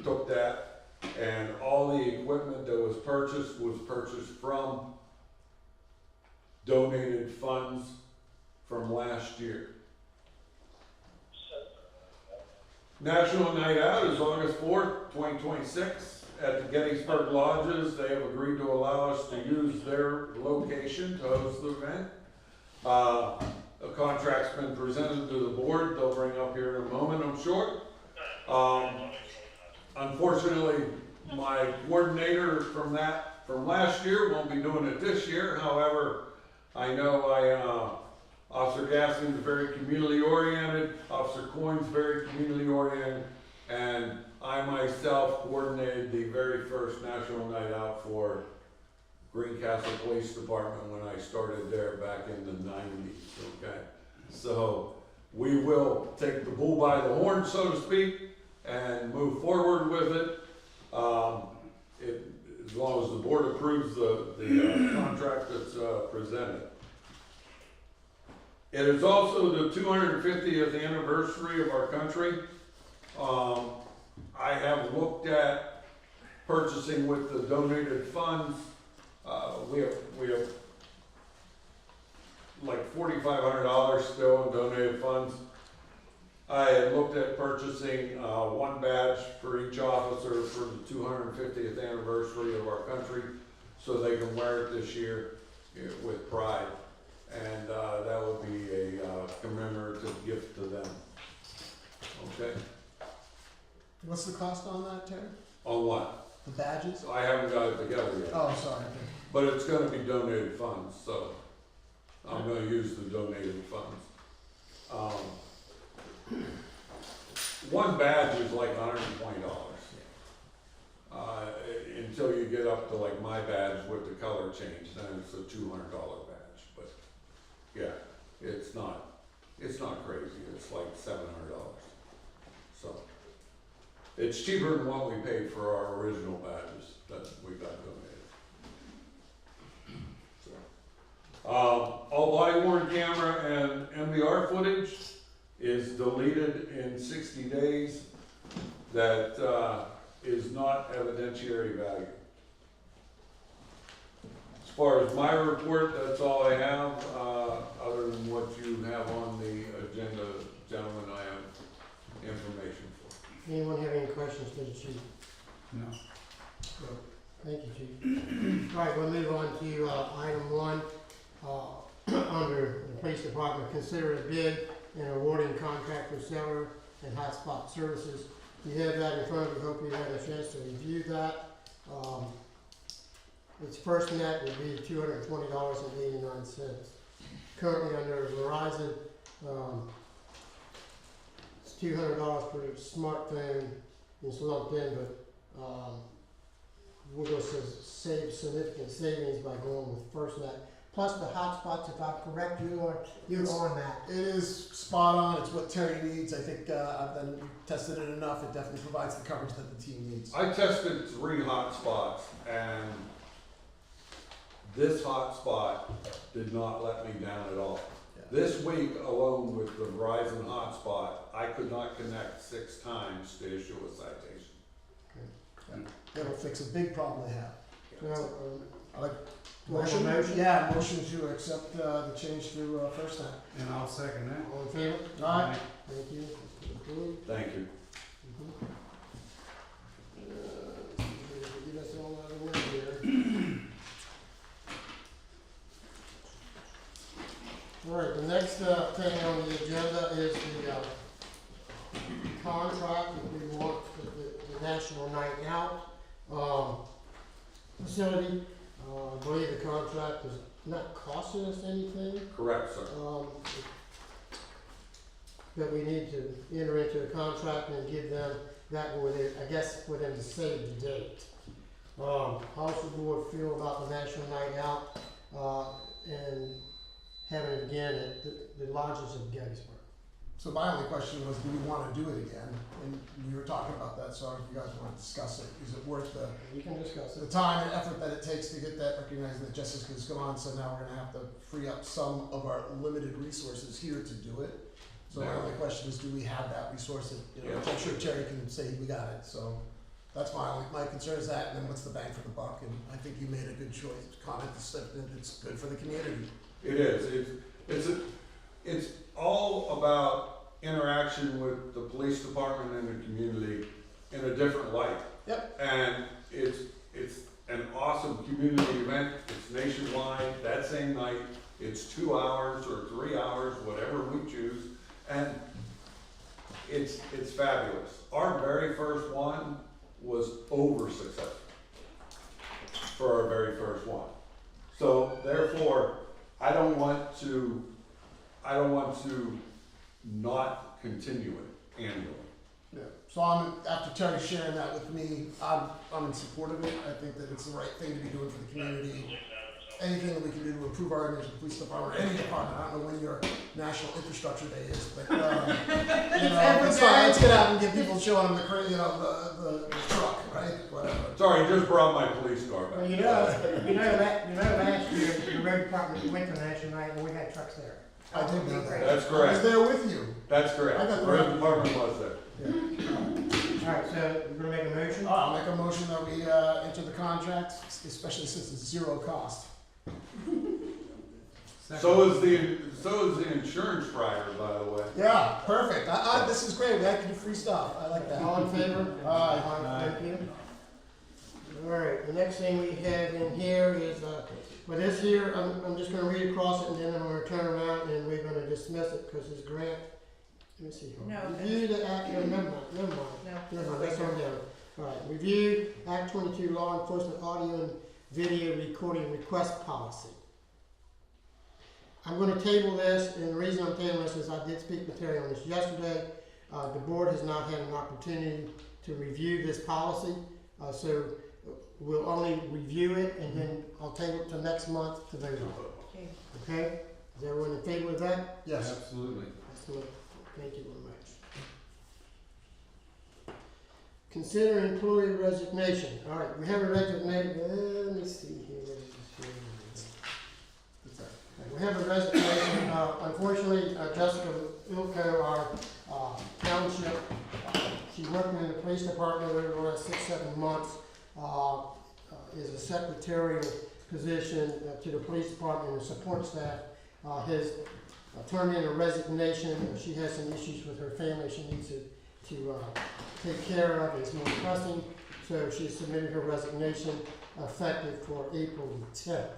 took that, and all the equipment that was purchased from donated funds from last year. National Night Out is August 4th, 2026 at the Gettysburg Lodges. They have agreed to allow us to use their location to host the event. A contract's been presented to the board. They'll bring up here in a moment, I'm sure. Unfortunately, my coordinator from last year won't be doing it this year. However, I know Officer Gaston's very community oriented, Officer Coyne's very community oriented, and I myself coordinated the very first National Night Out for Greencastle Police Department when I started there back in the 90s, okay? So we will take the bull by the horn, so to speak, and move forward with it. As long as the board approves the contract that's presented. It is also the 250th anniversary of our country. I have looked at purchasing with the donated funds. We have like $4,500 still in donated funds. I had looked at purchasing one badge for each officer for the 250th anniversary of our country, so they can wear it this year with pride. And that would be a commemorative gift to them. Okay? What's the cost on that, Terry? On what? The badges? I haven't got it together yet. Oh, sorry. But it's gonna be donated funds, so I'm gonna use the donated funds. One badge is like $120. Until you get up to like my badge with the color change, then it's a $200 badge. But yeah, it's not crazy. It's like $700. So it's cheaper than what we paid for our original badges that we got donated. So, all body worn camera and MVR footage is deleted in 60 days. That is not evidentiary value. As far as my report, that's all I have, other than what you have on the agenda, gentlemen. I have information for. Anyone have any questions for the chief? No. No. Thank you, chief. All right, we'll move on to item 1. Under the police department, consider a bid and awarding contract for cellular and hotspot services. You have that in front of you. Hope you had a chance to review that. Its first net would be $220.89. Currently under Verizon, it's $200 per smartphone. It's lumped in, but we're going to save significant savings by going with FirstNet. Plus the hotspots, if I'm correct, you're on that. It is spot on. It's what Terry needs. I think I've then tested it enough. It definitely provides the coverage that the team needs. I tested 3 hotspots, and this hotspot did not let me down at all. Yeah. This week alone with the Verizon hotspot, I could not connect 6 times to issue a citation. That'll fix a big problem they have. Well, I like do I have a motion. motion? Yeah, motion to accept the change through FirstNet. And I'll second that. All in favor? Aye. Thank you. Approved. Thank you. Get us all out of the way here. All right, the next thing on the agenda is the contract that we want for the National Night Out facility. I believe the contract is not costing us anything. Correct, sir. That we need to enter into a contract and give them that, I guess, for them to save the date. How does the board feel about the National Night Out, and having it again at the lodges of Gettysburg? So my only question was, do we wanna do it again? And we were talking about that, so if you guys wanna discuss it, is it worth You can discuss the it. time and effort that it takes to get that, recognizing that Jessica's gone, so now we're gonna have to free up some of our limited resources here to do it. So my only question is, do we have that resource? You know, I'm sure Terry can say we got it, so that's my concern is that, and then what's the bang for the buck? And I think you made a good choice, comment to say that it's good for the community. It is, it's all about interaction with the police department and the community in a different light. Yep. And it's an awesome community event, it's nationwide, that same night, it's 2 hours or 3 hours, whatever we choose, and it's fabulous. Our very first one was over successful for our very first one. So therefore, I don't want to not continue it annually. Yeah, so after Terry sharing that with me, I'm in support of it. I think that it's the right thing to be doing for the community. Anything that we can do to improve our image, the police department, or any department, I don't know when your National Infrastructure Day is, but, let's get out and get people showing them the truck, right, whatever. Sorry, just brought my police car Well, back. you know last year, the road department went to National Night and we had trucks there. I did know that. That's I was correct, there with you. that's correct. I got the The road right- department was there. Alright, so we're gonna make a motion? I'll make a motion that we, enter the contract, especially since it's zero cost. So is the insurance rider, by the way. Yeah, perfect. This is great. We have to do free stuff. I like that. All in favor? Aye. Thank you. Alright, the next thing we have in here is, for this here, I'm just gonna read across it and then I'm gonna turn around and we're gonna dismiss it because this grant, let me see. No, Review the act, no, never mind. That's on down. Alright, review Act 22 Law Enforcement Audio and Video Recording Request Policy. I'm gonna table this, and the reason I'm tabling this is I did speak with Terry on this yesterday. The board has not had an opportunity to review this policy, so we'll only review it, and then I'll table it to next month to vote on Okay. it. Okay? Is everyone in favor of that? Yes. Absolutely. Excellent. Thank you very much. Consider employee resignation. All right, we have a resignation. Let me see here. Where is this here? We have a resignation. Unfortunately, Jessica Ilko, our township, she's working in the police department over the last 6-7 months. Is a secretarial position to the police department and support staff. Has turned in a resignation. She has some issues with her family she needs to take care of. It's more pressing, so she submitted her resignation effective for April 10th.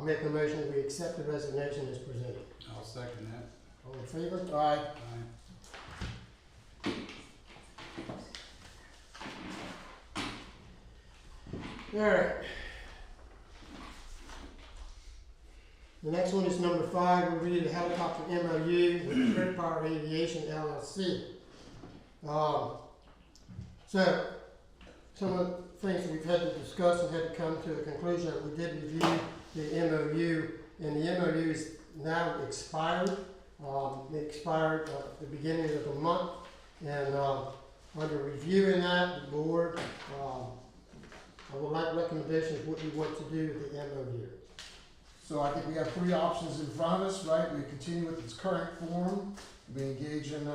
Make a motion that we accept the resignation as presented. I'll second that. All in favor? Aye. Aye. All right. The next one is number 5. We'll read the helicopter MOU with Grid Power Aviation LLC. So, some of the things that we've had to discuss and had to come to a conclusion that we did review the MOU, and the MOU is now expired. It expired at the beginning of the month, and under reviewing that, the board, I would like recommendations what we want to do with the MOU. So I think we have 3 options in front of us, right? We continue with its current form, we engage in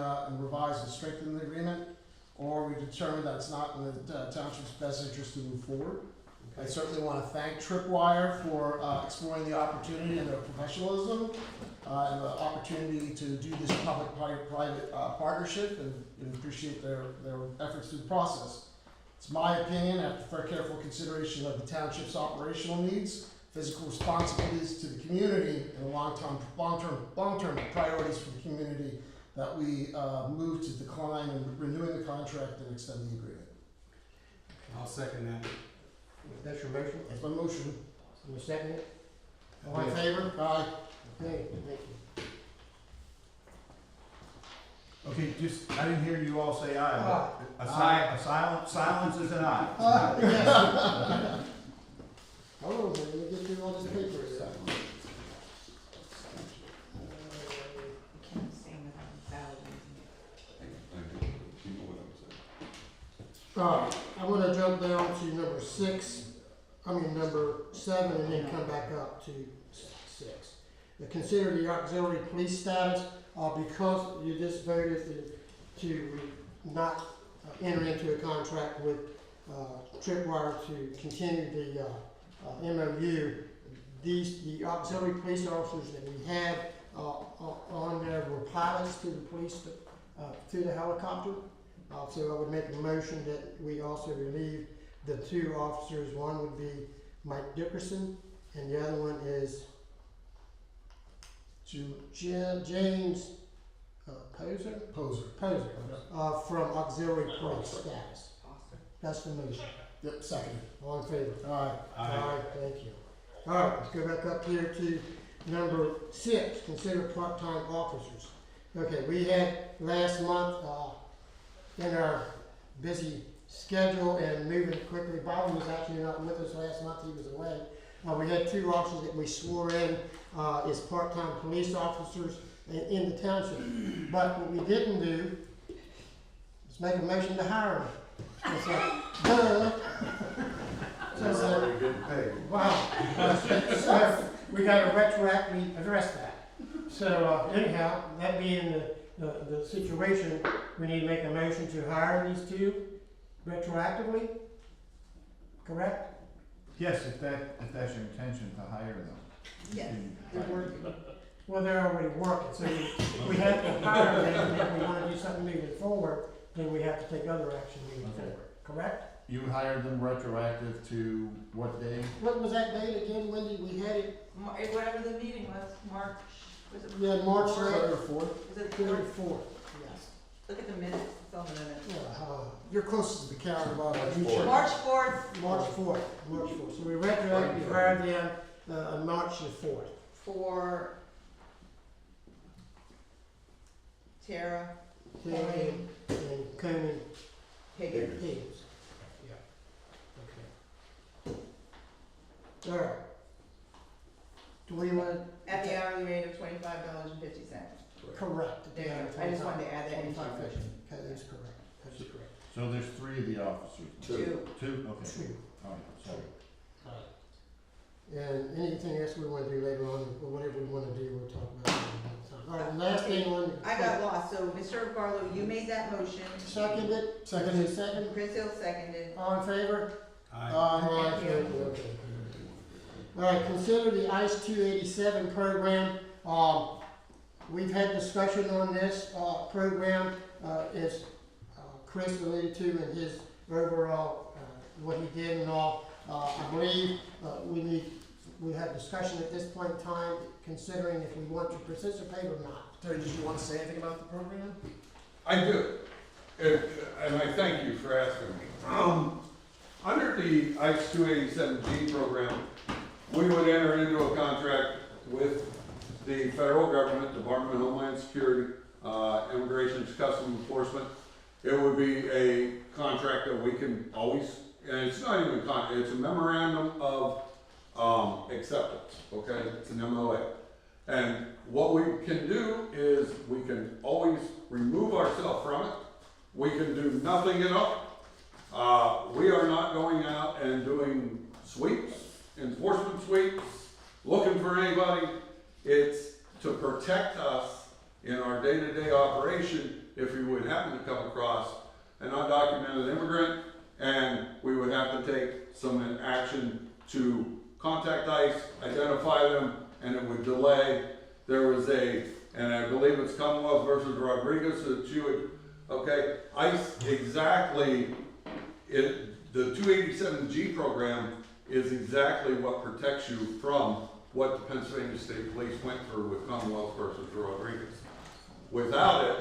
revise and strengthen the agreement, or we determine that it's not in the township's best interest to move forward. I certainly want to thank Tripwire for exploring the opportunity and their professionalism and the opportunity to do this public-private partnership, and appreciate their efforts through the process. It's my opinion, after careful consideration of the township's operational needs, physical responsibilities to the community, and long-term priorities for the community, that we move to decline and renewing the contract and extend the agreement. I'll second that. That's your motion? That's my motion. You second it? All in favor? Aye. Okay, thank you. Okay, just, I didn't hear you all say aye, Aye. but silence is an aye. Yes. Hold on, let me get through all this paper here. Can't sing without validating it. Alright, I'm gonna jump down to number 7, and then come back up to 6. Consider the auxiliary police status, because you just voted to not enter into a contract with Tripwire to continue the MOU. The auxiliary police officers that we had on there were pilots to the police, to the helicopter. So I would make a motion that we also relieve the 2 officers. One would be Mike Dickerson, and the other one is James Poser, from auxiliary police status. That's the motion. Yep, second. All in favor? Aye. Aye, thank you. All right, let's go back up here to number 6, consider part-time officers. Okay, we had last month, in our busy schedule and moving quickly, Bobby was actually not with us last month, he was away. We had 2 officers that we swore in as part-time police officers in the township. But what we didn't do is make a motion to hire them. It's like, duh. So, getting paid. wow. So we gotta retroactively address that. So anyhow, that being the situation, we need to make a motion to hire these 2 retroactively, correct? Yes, if that's your intention to hire them. Yes. Well, they're already working, so we have to hire them, and if we wanna do something moving forward, then we have to take other action moving Okay. forward, correct? You hired them retroactive to what day? What was that date again, Wendy? We had it, Whatever the meeting was, March, was it? we had March fourth? 3rd, Or 4th? Was it 3rd, fourth? 4th, yes. Look at the minutes, it's on the minutes. You're closest to the counter, Bob. March 4th. March 4th. So we retroactively hired them, on March the 4th. For Tara And Conan Higgins. Higgins. Yeah. Okay. All right. Do we want? At the hourly rate of $25.50. Correct. There, I just wanted to add that into your 25.50. motion. That is correct. That is correct. So there's 3 of the officers? 2. 2? Okay. 2. All right, sorry. And anything else we want to do later on, or whatever we want to do, we'll talk about it another time. All right, last thing on. I got lost, so Mr. Barlow, you made that motion. Seconded. Second. Chris Hill seconded. All in favor? Aye. Aye. Thank you. Okay. All right, consider the ICE 287 program. We've had discussion on this program, as Chris alluded to in his overall, what he did and all. I believe we have discussion at this point in time, considering if we want to participate or not. Terry, did you want to say anything about the program? I do, and I thank you for asking me. Under the ICE 287G program, we would enter into a contract with the federal government, Department of Homeland Security, Immigration and Customs Enforcement. It would be a contract that we can always, and it's not even it's a memorandum of acceptance, okay? It's an MOA. And what we can do is we can always remove ourselves from it. We can do nothing at all. We are not going out and doing sweeps, enforcement sweeps, looking for anybody. It's to protect us in our day-to-day operation if we would happen to come across an undocumented immigrant, and we would have to take some action to contact ICE, identify them, and it would delay. There was and I believe it's Commonwealth versus Rodriguez that you would, okay, ICE exactly, the 287G program is exactly what protects you from what the Pennsylvania State Police went through with Commonwealth versus Rodriguez. Without it,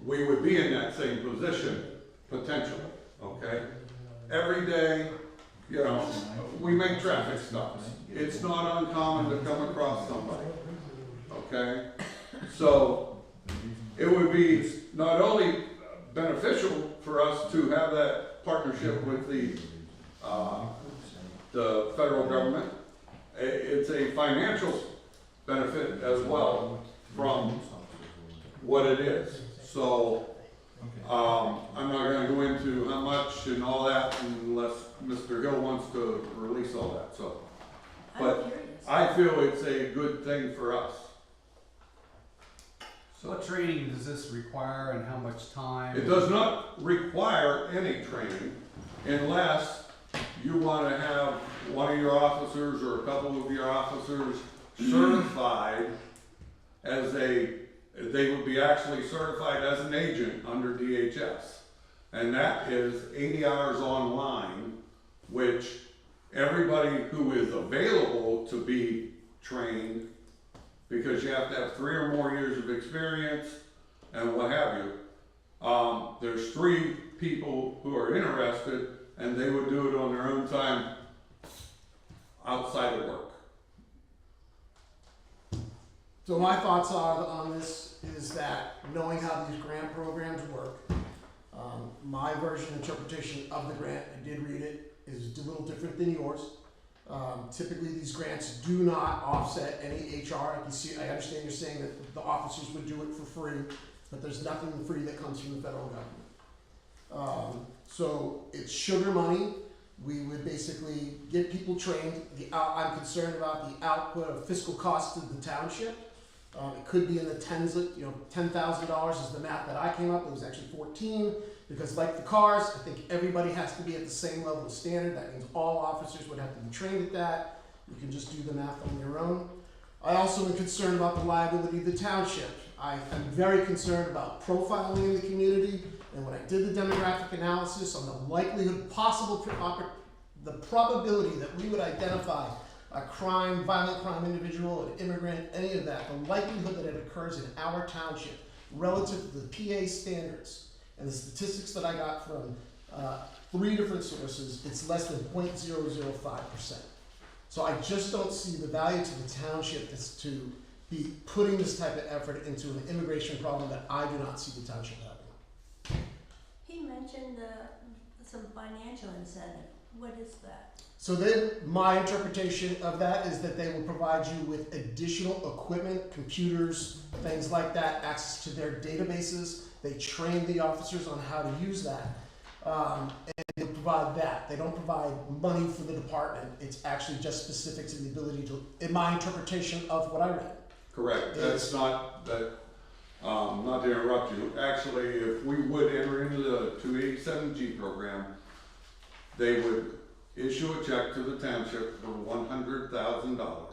we would be in that same position, potentially, okay? Every day, you know, we make traffic stops. It's not uncommon to come across somebody, okay? So, it would be not only beneficial for us to have that partnership with the federal government, it's a financial benefit as well from what it is. So, I'm not gonna go into how much and all that unless Mr. Hill wants to release all that, so. I'm But curious. I feel it's a good thing for us. So what training does this require and how much time? It does not require any training unless you wanna have one of your officers or a couple of your officers certified as they would be actually certified as an agent under DHS. And that is 80 hours online, which everybody who is available to be trained, because you have to have 3 or more years of experience and what have you. There's 3 people who are interested and they would do it on their own time outside of work. So my thoughts are on this is that knowing how these grant programs work, my version interpretation of the grant, I did read it, is a little different than yours. Typically, these grants do not offset any HR. I understand you're saying that the officers would do it for free, but there's nothing free that comes from the federal government. So it's sugar money. We would basically get people trained. I'm concerned about the output of fiscal costs to the township. It could be in the tens of, $10,000 is the math that I came up with. It was actually 14, because like the cars, I think everybody has to be at the same level of standard. That means all officers would have to be trained at that. You can just do the math on your own. I also am concerned about the liability of the township. I am very concerned about profiling in the community, and when I did the demographic analysis on the likelihood, the probability that we would identify a violent crime individual, an immigrant, any of that, the likelihood that it occurs in our township relative to the PA standards and the statistics that I got from 3 different sources, it's less than 0.005%. So I just don't see the value to the township is to be putting this type of effort into an immigration problem that I do not see the township having. He mentioned some financial incentive. What is that? So then, my interpretation of that is that they will provide you with additional equipment, computers, things like that, access to their databases. They train the officers on how to use that, and they provide that. They don't provide money for the department. It's actually just specific to the ability to, in my interpretation of what I read. Correct. That's not that. Not to interrupt you. Actually, if we would enter into the 287G program, they would issue a check to the township for $100,000.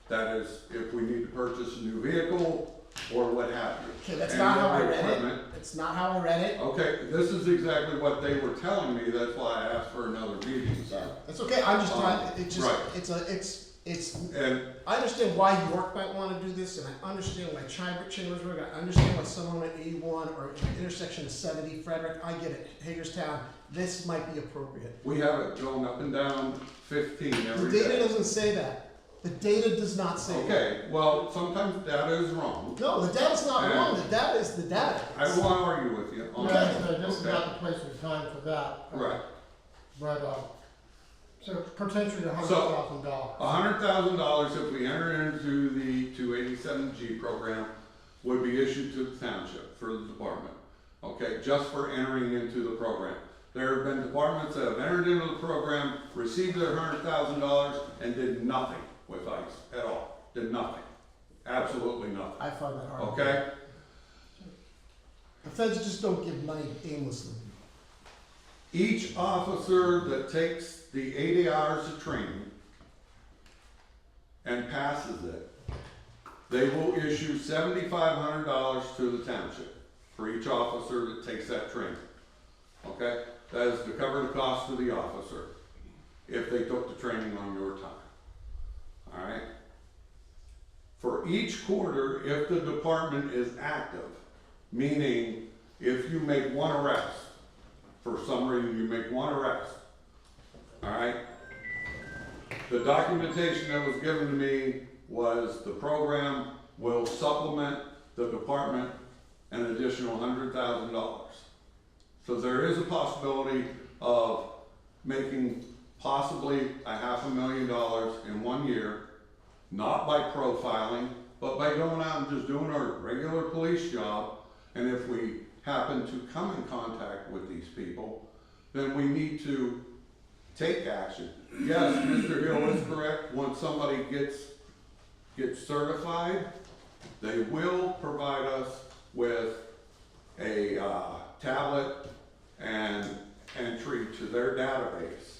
That is, if we need to purchase a new vehicle or what have you. Okay, that's And not how I other read it. equipment. It's not how I read it. Okay, this is exactly what they were telling me. That's why I asked for another meeting. So. It's okay. I'm just trying. It's just. Right. It's. And I understand why York might want to do this, and I understand why Chambersburg. I understand why someone at 81 or intersection of 70, Frederick. I get it. Hagerstown. This might be appropriate. we have it going up and down 15 The every data day. doesn't say that. The data does not say that. Okay, well, sometimes data is wrong. No, the data's not Yeah. wrong. The data is the data. I don't want to argue with you on Yeah, that. so this is Okay. not the place or time for that. Right. But, so potentially $100,000. $100,000 if we enter into the 287G program would be issued to the township for the department. Okay, just for entering into the program. There have been departments that have entered into the program, received their $100,000 and did nothing with ICE at all. Did nothing. Absolutely nothing. I find that hard. Okay? The feds just don't give money aimlessly. Each officer that takes the 80 hours of training and passes it, they will issue $7,500 to the township for each officer that takes that training. Okay? That is to cover the cost of the officer if they took the training on your time. All right? For each quarter, if the department is active, meaning if you make one arrest, for some reason you make one arrest, all right? The documentation that was given to me was the program will supplement the department an additional $100,000. So there is a possibility of making possibly $500,000 in 1 year, not by profiling, but by going out and just doing our regular police job. And if we happen to come in contact with these people, then we need to take action. Yes, Mr. Hill is correct. Once somebody gets certified, they will provide us with a tablet and entry to their database.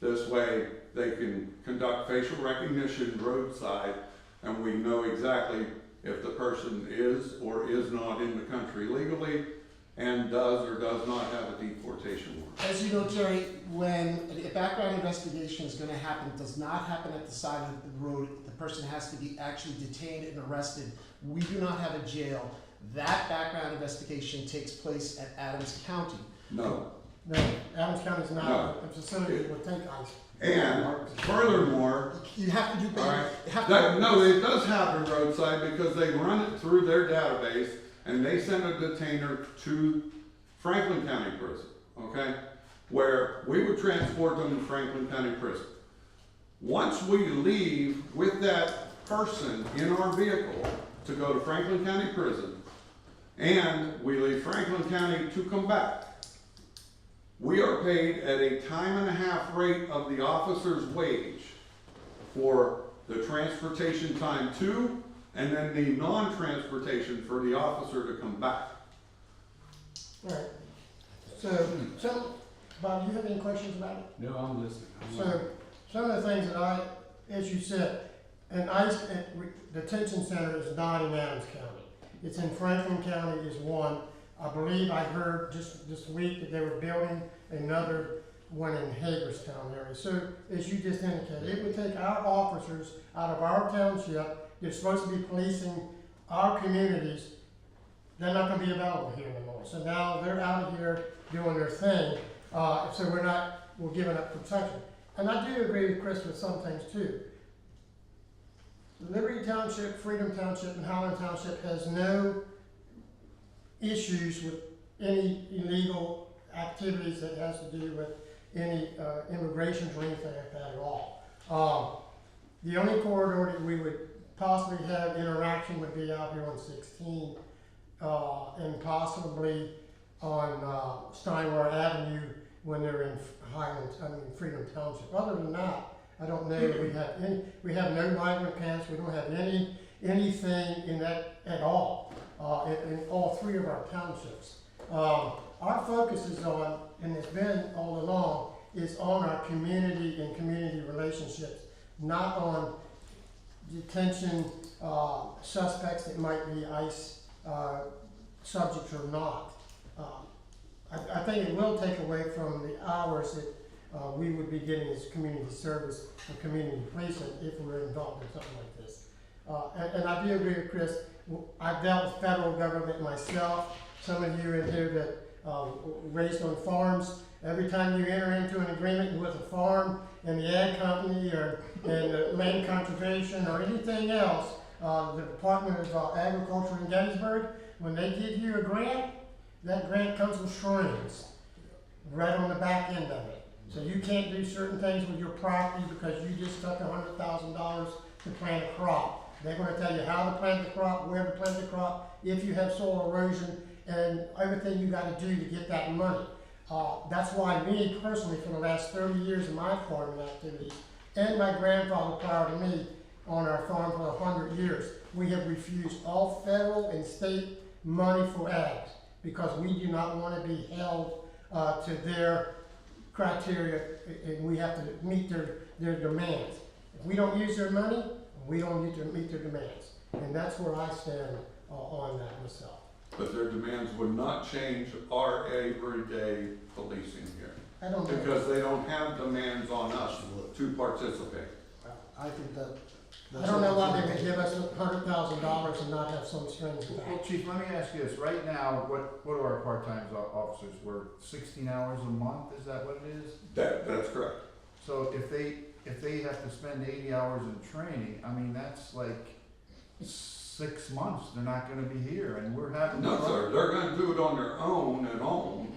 This way they can conduct facial recognition roadside, and we know exactly if the person is or is not in the country legally and does or does not have a deportation warrant. As you know, Terry, when a background investigation is gonna happen, it does not happen at the side of the road. The person has to be actually detained and arrested. We do not have a jail. That background investigation takes place at Adams County. No. No, Adams County is not No. a facility that would take ICE. And furthermore, You have to do, all right, you have that, to. no, it does happen roadside because they run it through their database and they send a detainer to Franklin County Prison, okay? Where we would transport them to Franklin County Prison. Once we leave with that person in our vehicle to go to Franklin County Prison, and we leave Franklin County to come back, we are paid at a time and a half rate of the officer's wage for the transportation time to, and then the non-transportation for the officer to come back. Right. So, Bob, do you have any questions about it? No, I'm listening. So, some of the things that as you said, an ICE detention center is not in Adams County. It's in Franklin County is one. I believe I heard just this week that they were building another one in Hagerstown area. So, as you just indicated, it would take our officers out of our township, they're supposed to be policing our communities, they're not gonna be available here anymore. So now they're out of here doing their thing, so we're giving up protection. And I do agree with Chris with some things too. Liberty Township, Freedom Township, and Highland Township has no issues with any illegal activities that has to do with any immigration or anything like that at all. The only corridor that we would possibly have interaction would be out here on 16, and possibly on Steinway Avenue when they're in Freedom Township. Other than that, I don't know that we have no migrant camps, we don't have anything in that at all, in all three of our townships. Our focus is on, and it's been all along, is on our community and community relationships, not on detention suspects that might be ICE subjects or not. I think it will take away from the hours that we would be getting as community service or community policing if we're involved in something like this. And I do agree with Chris. I've dealt with federal government myself. Some of you in here that raised on farms. Every time you enter into an agreement with a farm and the ag company and the land conservation or anything else, the Department of Agriculture in Gettysburg, when they give you a grant, that grant comes with strings right on the back end of it. So you can't do certain things with your property because you just took $100,000 to plant a crop. They're going to tell you how to plant the crop, where to plant the crop, if you have soil erosion, and everything you got to do to get that money. That's why me personally, for the last 30 years of my farming activities, and my grandfather prior to me on our farm for 100 years, we have refused all federal and state money for ags because we do not want to be held to their criteria, and we have to meet their demands. If we don't use their money, we don't need to meet their demands. And that's where I stand on that myself. But their demands would not change our everyday policing here. I don't know. Because they don't have demands on us to participate. I think that. I don't know why they would give us $100,000 and not have some strings Well, attached. Chief, let me ask you this, right now, what do our part-time officers work, 16 hours a month, is that what it is? That's correct. So if they have to spend 80 hours in training, I mean, that's like 6 months, they're not gonna be here, and we're having. No, sir, they're gonna do it on their own at home.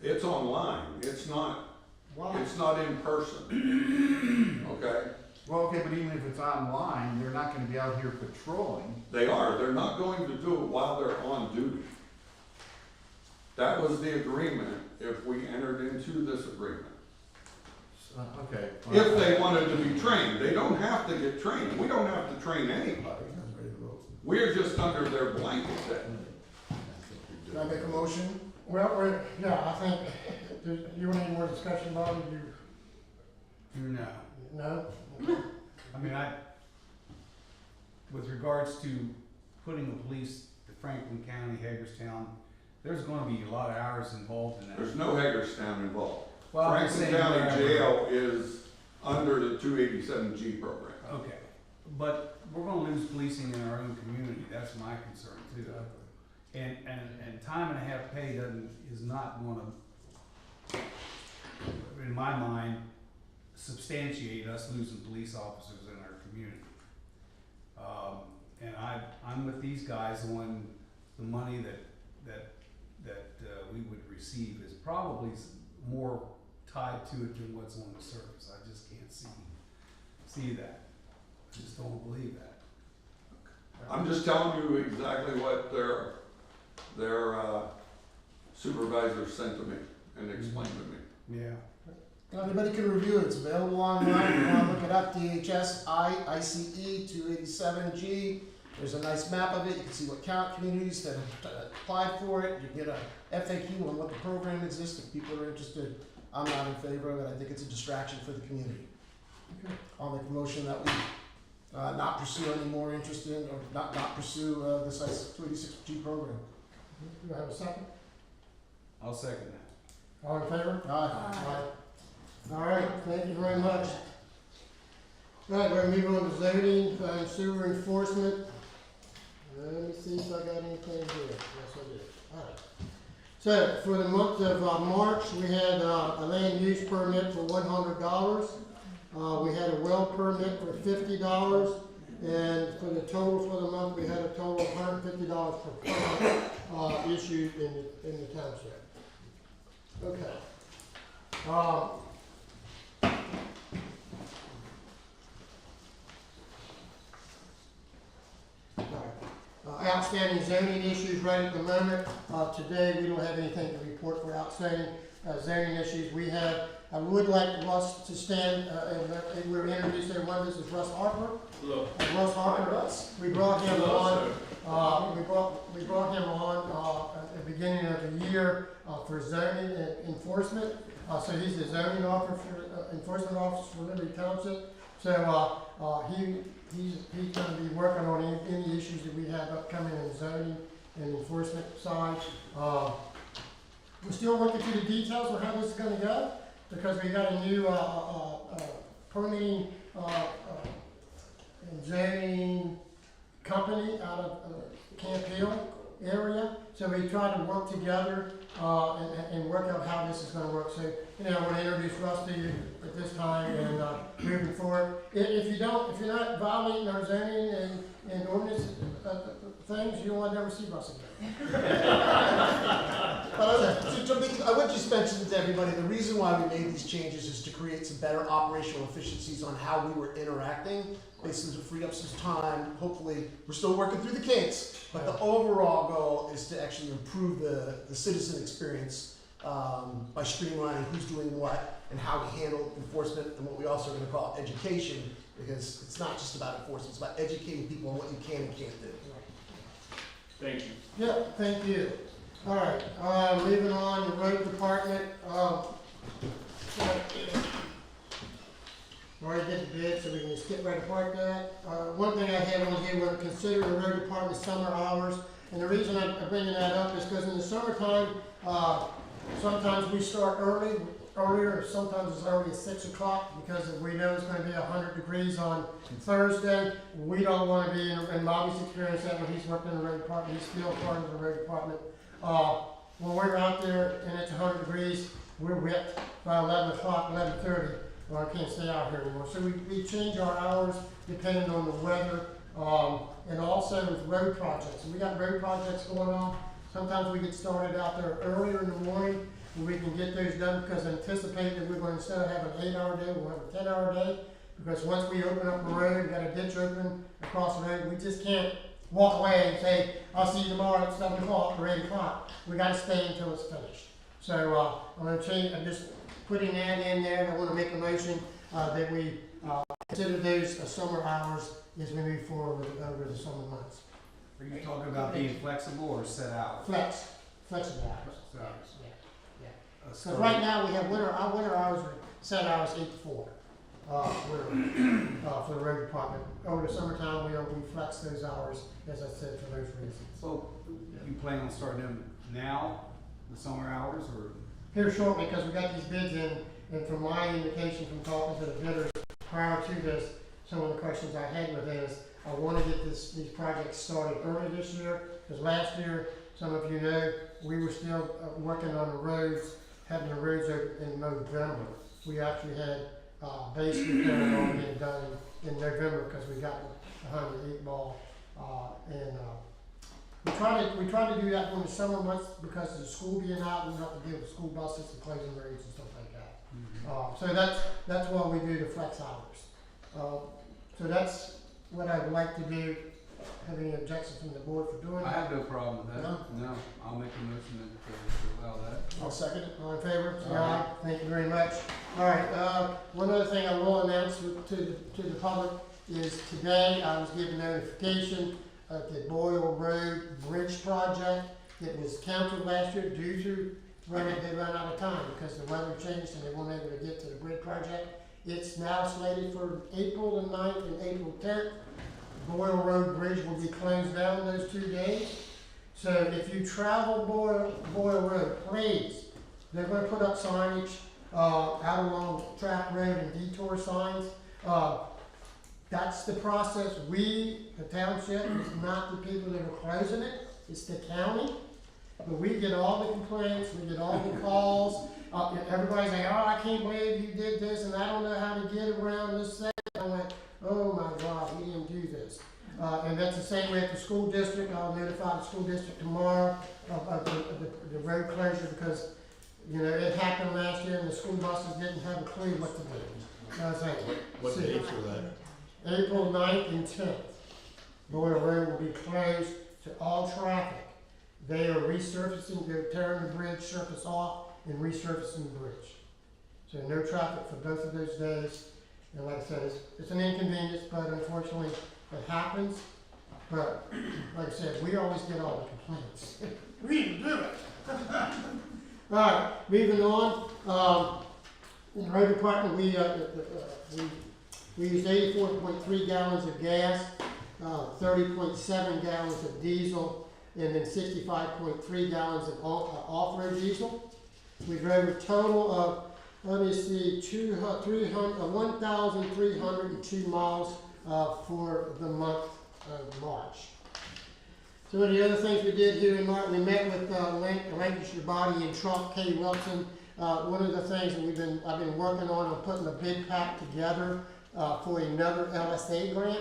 It's online, it's not in person. Okay? Well, okay, but even if it's online, they're not gonna be out here patrolling. They're not going to do it while they're on duty. That was the agreement if we entered into this agreement. Okay. If they wanted to be trained, they don't have to get trained, we don't have to train anybody. We're just under their blanket then. Can I make a motion? Well, yeah, I think, you want any more discussion about it? No. No? I mean, with regards to putting the police to Franklin County, Hagerstown, there's gonna be a lot of hours involved in that. There's no Hagerstown involved. Well, I'm just Franklin saying County wherever. Jail is under the 287G program. Okay, but we're gonna lose policing in our own community, that's my concern too. And time and a half pay is not gonna, in my mind, substantiate us losing police officers in our community. And I'm with these guys on the money that we would receive is probably more tied to it than what's on the surface. I just can't see that. I just don't believe that. I'm just telling you exactly what their supervisor sent to me and explained to me. Yeah. Anybody can review it, it's available online, if you wanna look it up, DHS ICE 287G. There's a nice map of it, you can see what communities that have applied for it, you can get a FAQ on what the program exists if people are interested. I'm not in favor of it, I think it's a distraction for the community. I'll make a motion that we not pursue any more interest in, or not pursue this ICE 286G program. Do I have a second? I'll second that. All in favor? Aye. All right, thank you very much. All right, we're gonna move on to zoning and sewer enforcement. Let me see if I got anything here. Yes, I did. All right. So, for the month of March, we had a land use permit for $100. We had a well permit for $50. And for the total for the month, we had a total of $150 per permit issued in the township. Okay. Outstanding zoning issues right at the moment. Today, we don't have anything to report for outstanding zoning issues. I would like Russ to stand, and we're introducing everyone. This is Russ Harper. Hello. Russ Harper. We brought him on. We brought him on at the beginning of the year for zoning and enforcement. So he's the zoning enforcement officer for Liberty Township. So he's going to be working on any issues that we have upcoming in zoning and enforcement side. We're still working through the details of how this is going to go because we got a new permitting and zoning company out of Camp Hill area. So we try to work together and work out how this is going to work. So, I want to introduce Russ to you at this time and moving forward. If you're not violating our zoning and ordinance things, you will never see Russ again. I would just mention to everybody, the reason why we made these changes is to create some better operational efficiencies on how we were interacting, basically to free up some time. Hopefully, we're still working through the kinks, but the overall goal is to actually improve the citizen experience by streamlining who's doing what and how we handle enforcement and what we also are going to call education, because it's not just about enforcement, it's about educating people on what you can and can't do. Thank you. Yeah, thank you. All right, moving on, the road department. Already did the bid, so we can skip right apart that. One thing I have on here, we're considering the road department summer hours. And the reason I'm bringing that up is because in the summertime, sometimes we start earlier, sometimes as early as 6 o'clock, because we know it's going to be 100 degrees on Thursday. We don't want to be, and Bobby's experienced that when he's working in the road department, he's still part of the road department. When we're out there and it's 100 degrees, we're wet by 11 o'clock, 11:30. Well, I can't stay out here anymore. So we change our hours depending on the weather. And also also with road projects. And we got road projects going on. Sometimes we get started out there earlier in the morning and we can get those done because anticipate that we're going to, instead of having an 8-hour day, we'll have a 10-hour day. Because once we open up the road, we got a ditch open across the road, we just can't walk away and say, I'll see you tomorrow at 7 o'clock or 8 o'clock. We gotta stay until it's finished. So, I'm gonna change, I'm just putting that in there, and I wanna make a motion, that we, consider those summer hours as we move forward over the summer months. Are you talking about being flexible or set hours? Flexible hours. Set hours. Yeah. A So start- right now, we have our winter hours are set hours 8 to 4. For the road department. Over the summertime, we flex those hours, as I said, for those reasons. So, you plan on starting them now, the summer hours, or? Here shortly, because we got these bids in, and from my indication from talking to the bidders prior to this, some of the questions I had with them is, I wanna get these projects started early this year, because last year, some of you know, we were still working on the roads, having the roads open in November. We actually had base repair all getting done in November because we got behind the 8 ball. And we try to do that during the summer months because of the school being out, we don't have to deal with school buses and closing roads and stuff like that. So that's why we do the flex hours. So that's what I'd like to do. Have any objections from the board for doing I that? have no problem with that. No? No, I'll make a motion to allow that. I'll second it. All in favor? Say aye. Thank you very much. All right, one other thing I will announce to the public is today I was given notification of the Boyle Road Bridge project that was canceled last year due to they ran out of time because the weather changed and they weren't able to get to the bridge project. It's now slated for April the 9th and April 10th. Boyle Road Bridge will be closed down those 2 days. So if you travel Boyle Road, please, they're gonna put up signage, out along Track Road and detour signs. That's the process. We, the township, is not the people that are closing it, it's the county. But we get all the complaints, we get all the calls, everybody's like, oh, I can't believe you did this and I don't know how to get around this thing. I went, oh my God, we didn't do this. And that's the same way at the school district. I'll notify the school district tomorrow of the road closure because, you know, it happened last year and the school buses didn't have a clue what to do. I was like, What dates are that? April 9th and 10th. Boyle Road will be closed to all traffic. They are resurfacing, they're tearing the bridge surface off and resurfacing the bridge. So no traffic for both of those days. And like I said, it's an inconvenience, but unfortunately it happens. But like I said, we always get all the complaints. We didn't do it. All right, moving on. In the road department, we used 84.3 gallons of gas, 30.7 gallons of diesel, and then 65.3 gallons of off-road diesel. We drove a total of, let me see, 1,302 miles for the month of March. Some of the other things we did here in March, we met with Lancashire Body and Trump, K. Wilson. One of the things that I've been working on putting a bid pack together for another LSA grant.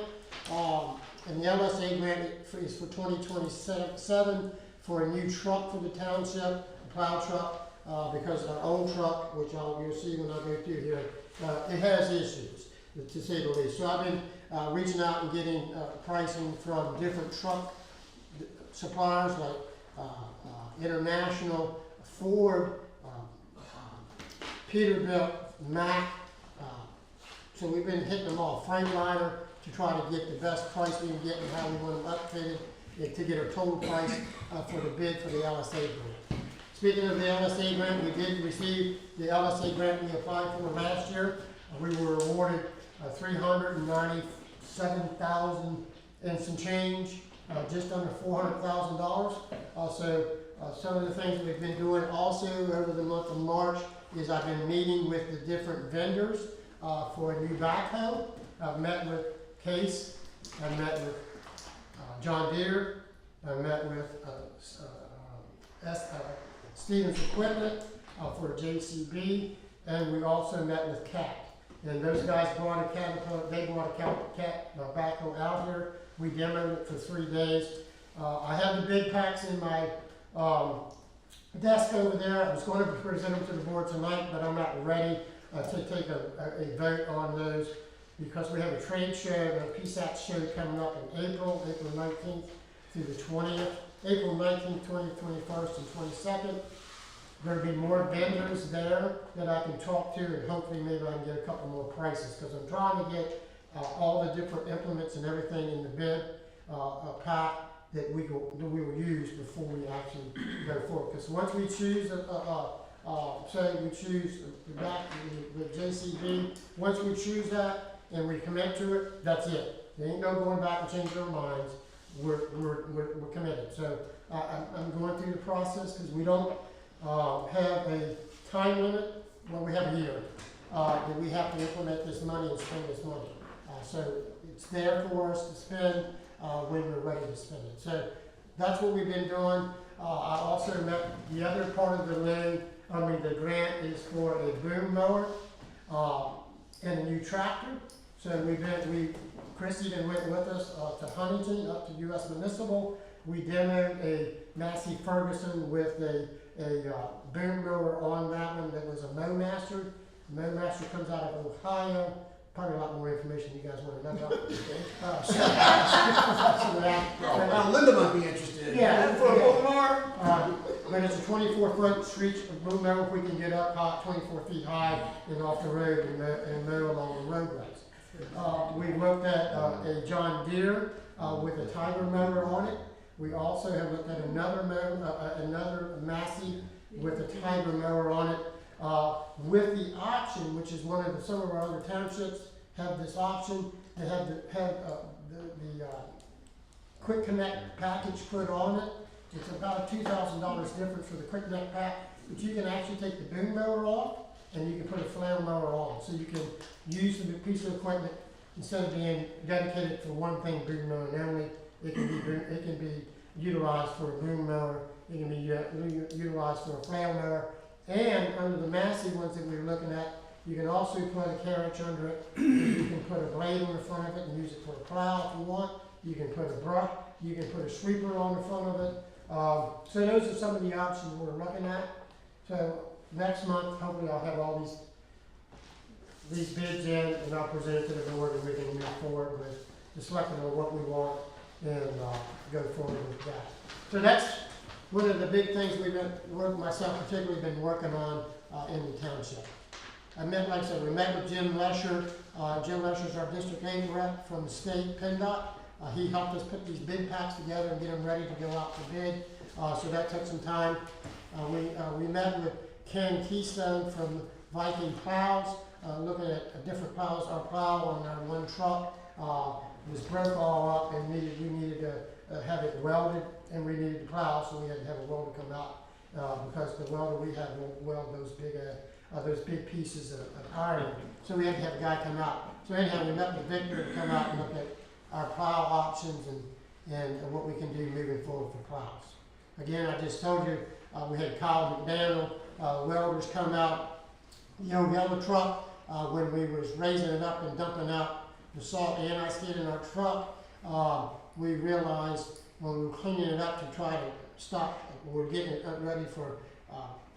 And the LSA grant is for 2027 for a new truck for the township, a plow truck, because our old truck, which you'll see when I go through here, it has issues, to say the least. So I've been reaching out and getting pricing from different truck suppliers like International, Ford, Peterbilt, Mack. So we've been hitting them all, Freightliner, to try to get the best price we can get and how we want them upfitted to get our total price for the bid for the LSA grant. Speaking of the LSA grant, we did receive the LSA grant we applied for last year. We were awarded $397,000 and some change, just under $400,000. Also, some of the things we've been doing also over the month of March is I've been meeting with the different vendors for a new backhoe. I've met with Case, I've met with John Deere, I've met with Stevens Equipment for JCB, and we also met with CAT. And those guys brought a Caterpillar, they brought a CAT backhoe out here We demoed it for 3 days. I have the bid packs in my, desk over there. I was going to present them to the board tonight, but I'm not ready to take a vote on those because we have a trade show, a PSAT show coming up in April 19th through the 20th, April 19th, 20th, 21st, and 22nd. There'll be more vendors there that I can talk to, and hopefully maybe I can get a couple more prices because I'm trying to get all the different implements and everything in the bid pack that we will use before we actually go forward. Because once we choose, say we choose the JCB, once we choose that and we commit to it, that's it. There ain't no going back and changing our minds. We're committed. So I'm going through the process because we don't have a time limit. Well, we have a year that we have to implement this money and spend this money. So it's there for us to spend when we're ready to spend it. So that's what we've been doing. I also met the other part of the loan. The grant is for a boom mower and a new tractor. So Christy then went with us to Huntington, up to U.S. Municipal. We demoed a Massey Ferguson with a boom mower on that one that was a MoMaster. MoMaster comes out of Ohio. Probably a lot more information you guys want to know about. Linda might be interested. Yeah. For a boom mower? But it's a 24-foot street boom mower. If we can get up high, 24 feet high and off the road and mow along the roadways. We looked at a John Deere with a Tiger mower on it. We also have looked at another Massey with a Tiger mower on it. With the option, which is some of our other townships have this option, they have the Quick Connect package put on it. It's about $2,000 difference for the Quick Connect pack, but you can actually take the boom mower off and you can put a flail mower on. So you can use the piece of equipment instead of being dedicated for one thing, boom mower only. It can be utilized for a boom mower. It can be utilized for a flail mower. And under the Massey ones that we were looking at, you can also put a carriage under it. You can put a blade on the front of it and use it for a plow if you want. You can put a brush. You can put a sweeper on the front of it. So those are some of the options we're looking at. So next month, hopefully, I'll have all these bids in, and I'll present it to the board, and we can move forward with the selecting of what we want and go forward with that. So that's one of the big things myself particularly been working on in the township. We met with Jim Lesher. Jim Lesher's our District 8 rep from the state, PennDOT. He helped us put these bid packs together and get them ready to go out for bid. So that took some time. We met with Ken Keystone from Viking Plows, looking at different plows. Our plow on our one truck was broke all up and we needed to have it welded, and we needed the plow, so we had to have a welder come out because the welder we had won't weld those big pieces of iron. So we had to have a guy come out. So anyhow, we met with Victor to come out and look at our plow options and what we can do moving forward for plows. Again, I just told you we had Kyle McDaniel welders come out. The old yellow truck when we was raising it up and dumping out the salt anti-skid in our truck. We realized when we were cleaning it up to try to stop, we were getting it ready for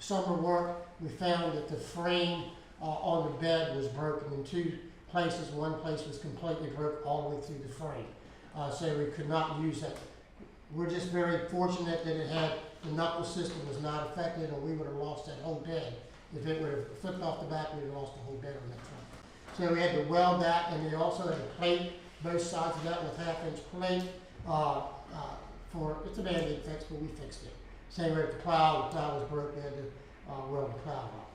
summer work, we found that the frame on the bed was broken in two places. One place was completely broke all the way through the frame. So we could not use it. We're just very fortunate that the knuckle system was not affected, or we would have lost that whole bed. If it would have flipped off the back, we would have lost the whole bed on that truck. So we had to weld that, and we also had a plate, both sides of that with half-inch plate. It's a band-aid fix, but we fixed it. Same way with the plow was broke, we had to weld the plow up.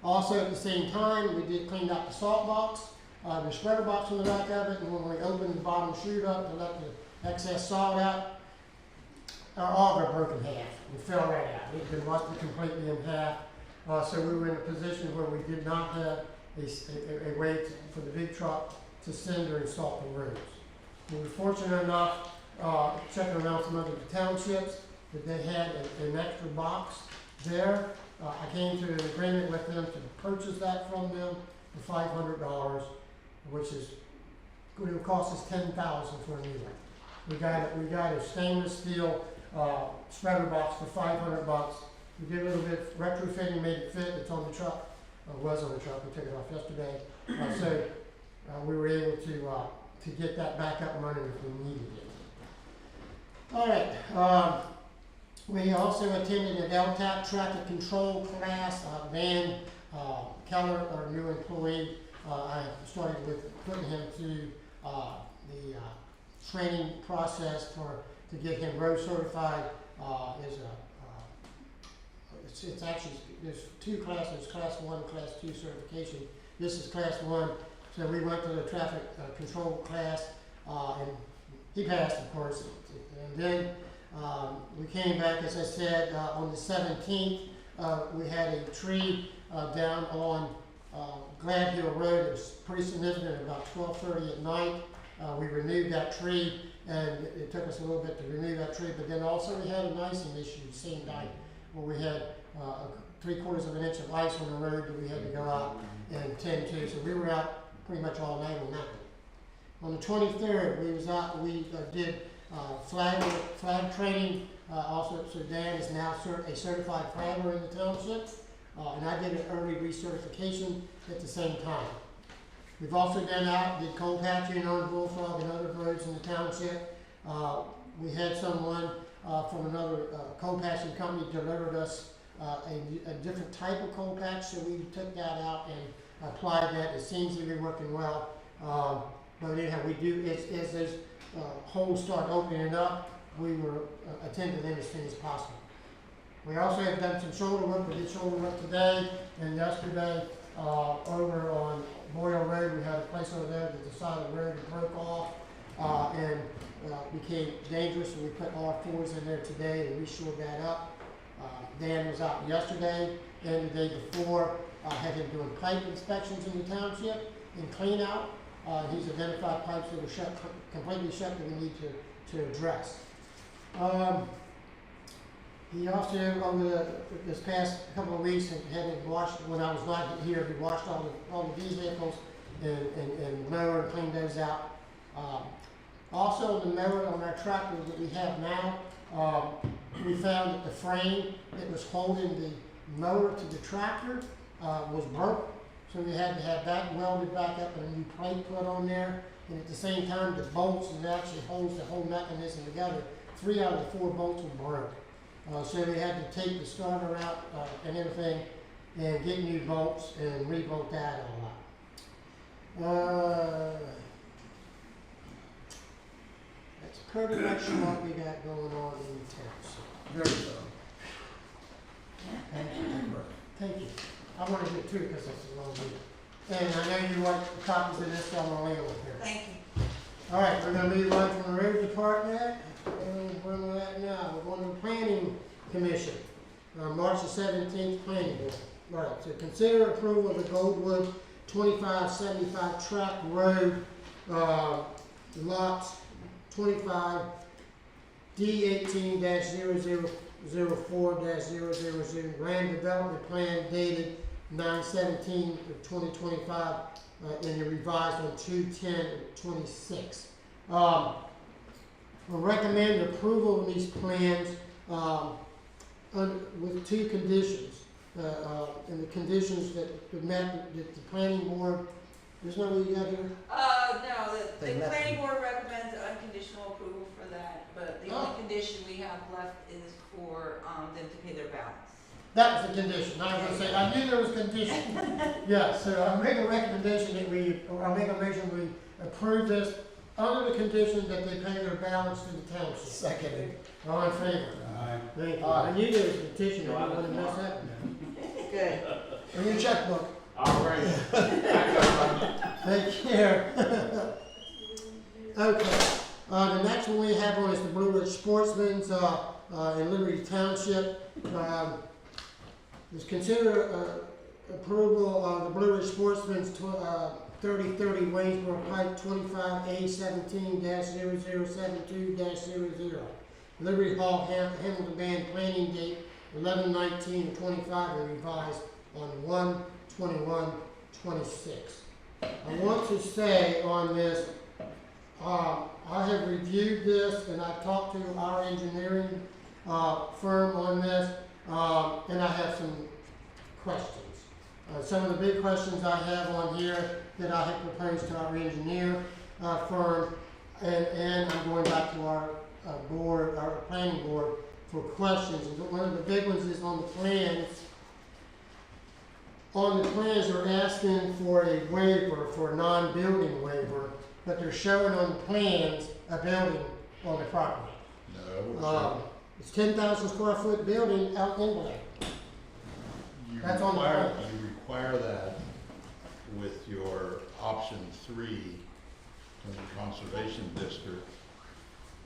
Also at the same time, we cleaned out the salt box, the spreader box on the back of it, and when we opened the bottom chute up to let the excess salt out, our auger broke in half. It fell right out. It had been rusted completely in half. So we were in a position where we did not have a way for the big truck to cinder and salt the roads. We were fortunate enough, checking around some other townships, that they had an extra box there. I came to an agreement with them to purchase that from them for $500, which is going to cost us $10,000 for a new one. We got a stainless steel, spreader box for $500. We did a little bit of retrofitting, made it fit, it's on the truck, was on the truck, we took it off yesterday. So, we were able to get that back up and running if we needed it. All right, we also attended an LTAP traffic control class. Van Keller, our new employee, I started with putting him through the training process to get him road certified. It's actually, there's two classes, class 1 and class 2 certification. This is class 1, so we went to the traffic control class, and he passed, of course. And then we came back, as I said, on the 17th, we had a tree down on Glad Hill Road. It was pretty significant, about 12:30 at night. We renewed that tree, and it took us a little bit to renew that tree, but then also we had an icing issue the same night, where we had 3/4 of an inch of ice on the road that we had to go out and tend to. So we were out pretty much all night on that one. On the 23rd, we was out, we did flag training. Also, so Dan is now a certified flagger in the township, and I did an early recertification at the same time. We've also been out, did coal patching on Bullfrog and other roads in the township. We had someone from another coal patching company delivered us a different type of coal patch, so we took that out and applied that. It seems to be working well. But anyhow, we do, as those holes start opening up, we will attend to them as soon as possible. We also have done some shoulder work. We did shoulder work today and yesterday over on Boyle Road. We had a place over there that the side of the road broke off and became dangerous, so we put R4s in there today and reshored that up. Dan was out yesterday and the day before. Had him doing pipe inspections in the township and clean out. He's identified pipes that are completely shut that we need to address. He also, over this past couple of weeks, had it washed, when I was not here, he washed all the vehicles and mower and cleaned those out. Also, the mower on our tractor that we have now, we found that the frame that was holding the mower to the tractor was broke. So we had to have that welded back up and a new plate put on there. And at the same time, the bolts that actually holds the whole mechanism together, 3 out of the 4 bolts were broke. So we had to take the starter out and everything and get new bolts and re-bolt that all out. That's pretty much what we got going on in the town. Very thorough. Thank you. Thank you. I want to get through because it's a long meeting. And I know you want copies of this, so I'm going to lay over here. Thank you. All right, we're going to move on from the road department. And where we're at now, we're going to the planning commission. March the 17th, planning board. All right, so consider approval of the Goldwood 2575 track road, lots 25 D18-0004-000 land development plan dated 9/17/2025 and revised on 2/10/26. We recommend approval of these plans with 2 conditions. And the conditions that met that the planning board, there's no way you got here? No, the planning board recommends unconditional approval for that, but the only condition we have left is for them to pay their balance. That was the condition. I was gonna say, I knew there was condition. Yeah, so I'll make a recommendation that I'll make a motion we approve this under the condition that they pay their balance to the township. Seconded. All in favor? Aye. Thank you. I knew there was a petition, I didn't want to mess that. Good. And your checkbook. All right. Take care. Okay, the next one we have on is the Blue Ridge Sportsman's, in Liberty Township. Is consider approval of the Blue Ridge Sportsman's 3030 Waynesboro Pike 25A17-0072-00. Liberty Hall, Hamilton Band, planning date 11/19/25 and revised on 1/21/26. I want to say on this, I have reviewed this and I've talked to our engineering, firm on this, and I have some questions. Some of the big questions I have on here that I have proposed to our engineer, firm, and I'm going back to our, board, our planning board for questions. And one of the big ones is on the plans. On the plans, they're asking for a waiver, for a non-building waiver, but they're showing on the plans a building on the property. No, It's 10,000 square foot building out in there. You That's on the require, plan. you require that with your option 3 from the conservation district.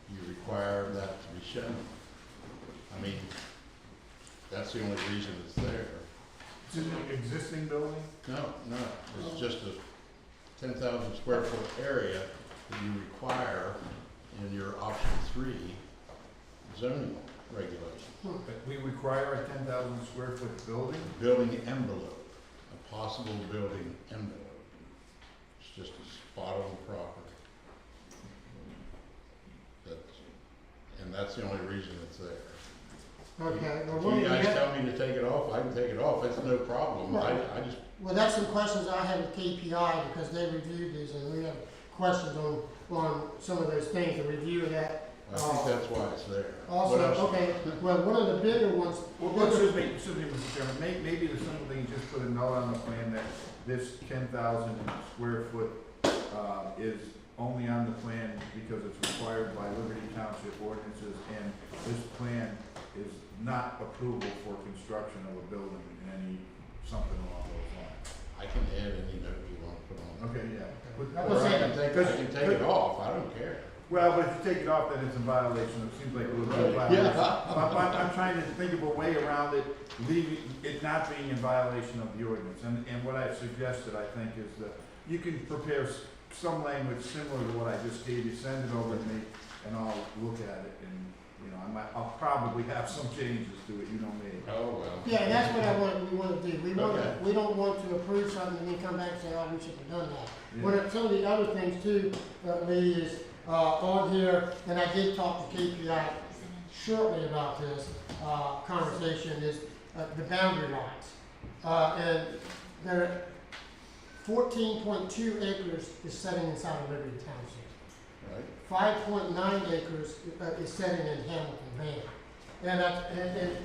You require that to be shown. I mean, that's the only reason it's there. Is it an existing building? No, it's just a 10,000 square foot area that you require in your option 3 zoning regulation. But we require a 10,000 square foot building? Building envelope, a possible building envelope. It's just a spot on the property. And that's the only reason it's there. Okay, well, If one you of guys the, tell me to take it off, I can take it off, it's no problem. I just, well, that's some questions I have with KPI because they reviewed these and we have questions on some of those things, a review of that. I think that's why it's there. Also, What else? okay, well, one of the bigger ones. Well, excuse me, Mr. Chairman, maybe there's something, just put a note on the plan that this 10,000 square foot, is only on the plan because it's required by Liberty Township ordinances, and this plan is not approval for construction of a building in any, something along those lines. I can add any note you want to put on. Okay, yeah. I Or was I saying, can take it off, I don't care. Well, but if you take it off, then it's in violation, it seems like a little bit of violation. Yeah. I'm trying to think of a way around it, leaving, it not being in violation of the ordinance. And what I've suggested, I think, is that you can prepare some language similar to what I just gave you, send it over to me, and I'll look at it, and, you know, I'll probably have some changes to it, you know me. Oh, well. yeah, that's what we want to do. Okay. We don't want to approve something and then come back and say, oh, we should have done that. Yeah. One of, some of the other things too, Lee, is, on here, and I did talk to KPI shortly about this, conversation, is, the boundary lines. And there, 14.2 acres is setting inside of Liberty Township. Right. 5.9 acres is setting in Hamilton Van. And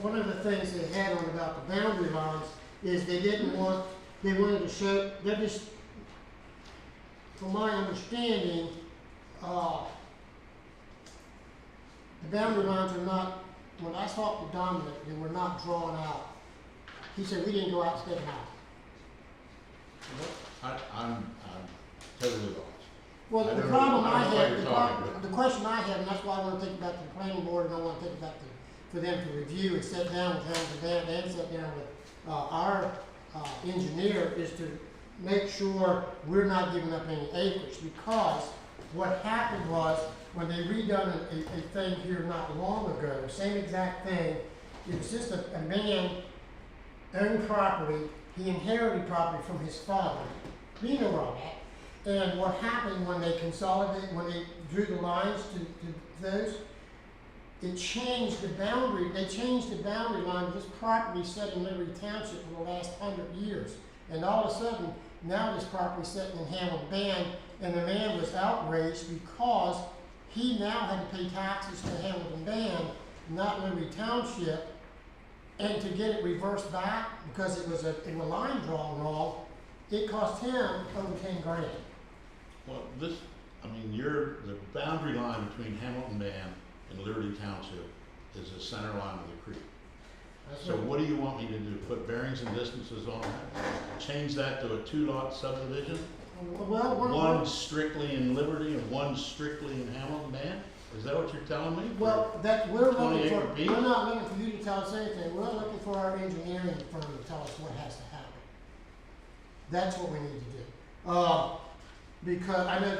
one of the things they had on about the boundary lines is they wanted to show, they're just, from my understanding, the boundary lines are not, when I talked to Dominic, they were not drawn out. He said, we didn't go out and stake them out. I'm totally lost. Well, I the don't know- problem I I don't know what have, you're talking about. the question I have, and that's why I wanna take it back to the planning board, and I wanna take it back to, for them to review and sit down with Hamilton Van, and sit down with, our, engineer, is to make sure we're not giving up any acreage, because what happened was, when they redone a thing here not long ago, same exact thing, it was just a man owned property, he inherited property from his father. We know all that. And what happened when they consolidated, when they drew the lines to those, it changed the boundary, they changed the boundary line of this property set in Liberty Township for the last 100 years. And all of a sudden, now this property sitting in Hamilton Band, and the man was outraged because he now had to pay taxes to Hamilton Band, not Liberty Township, and to get it reversed back, because it was a line drawn wrong, it cost him over 10 grand. Well, the boundary line between Hamilton Band and Liberty Township is the center line of the creek. That's So what do you want me to do? Put bearings and distances on that? Change that to a 2-lot subdivision? Well, One strictly in Liberty and one strictly in Hamilton Band? Is that what you're telling me? well, that, we're 20 looking acre for, piece? we're not looking for you to tell us anything, we're looking for our engineering firm to tell us what has to happen. That's what we need to do. Because I know,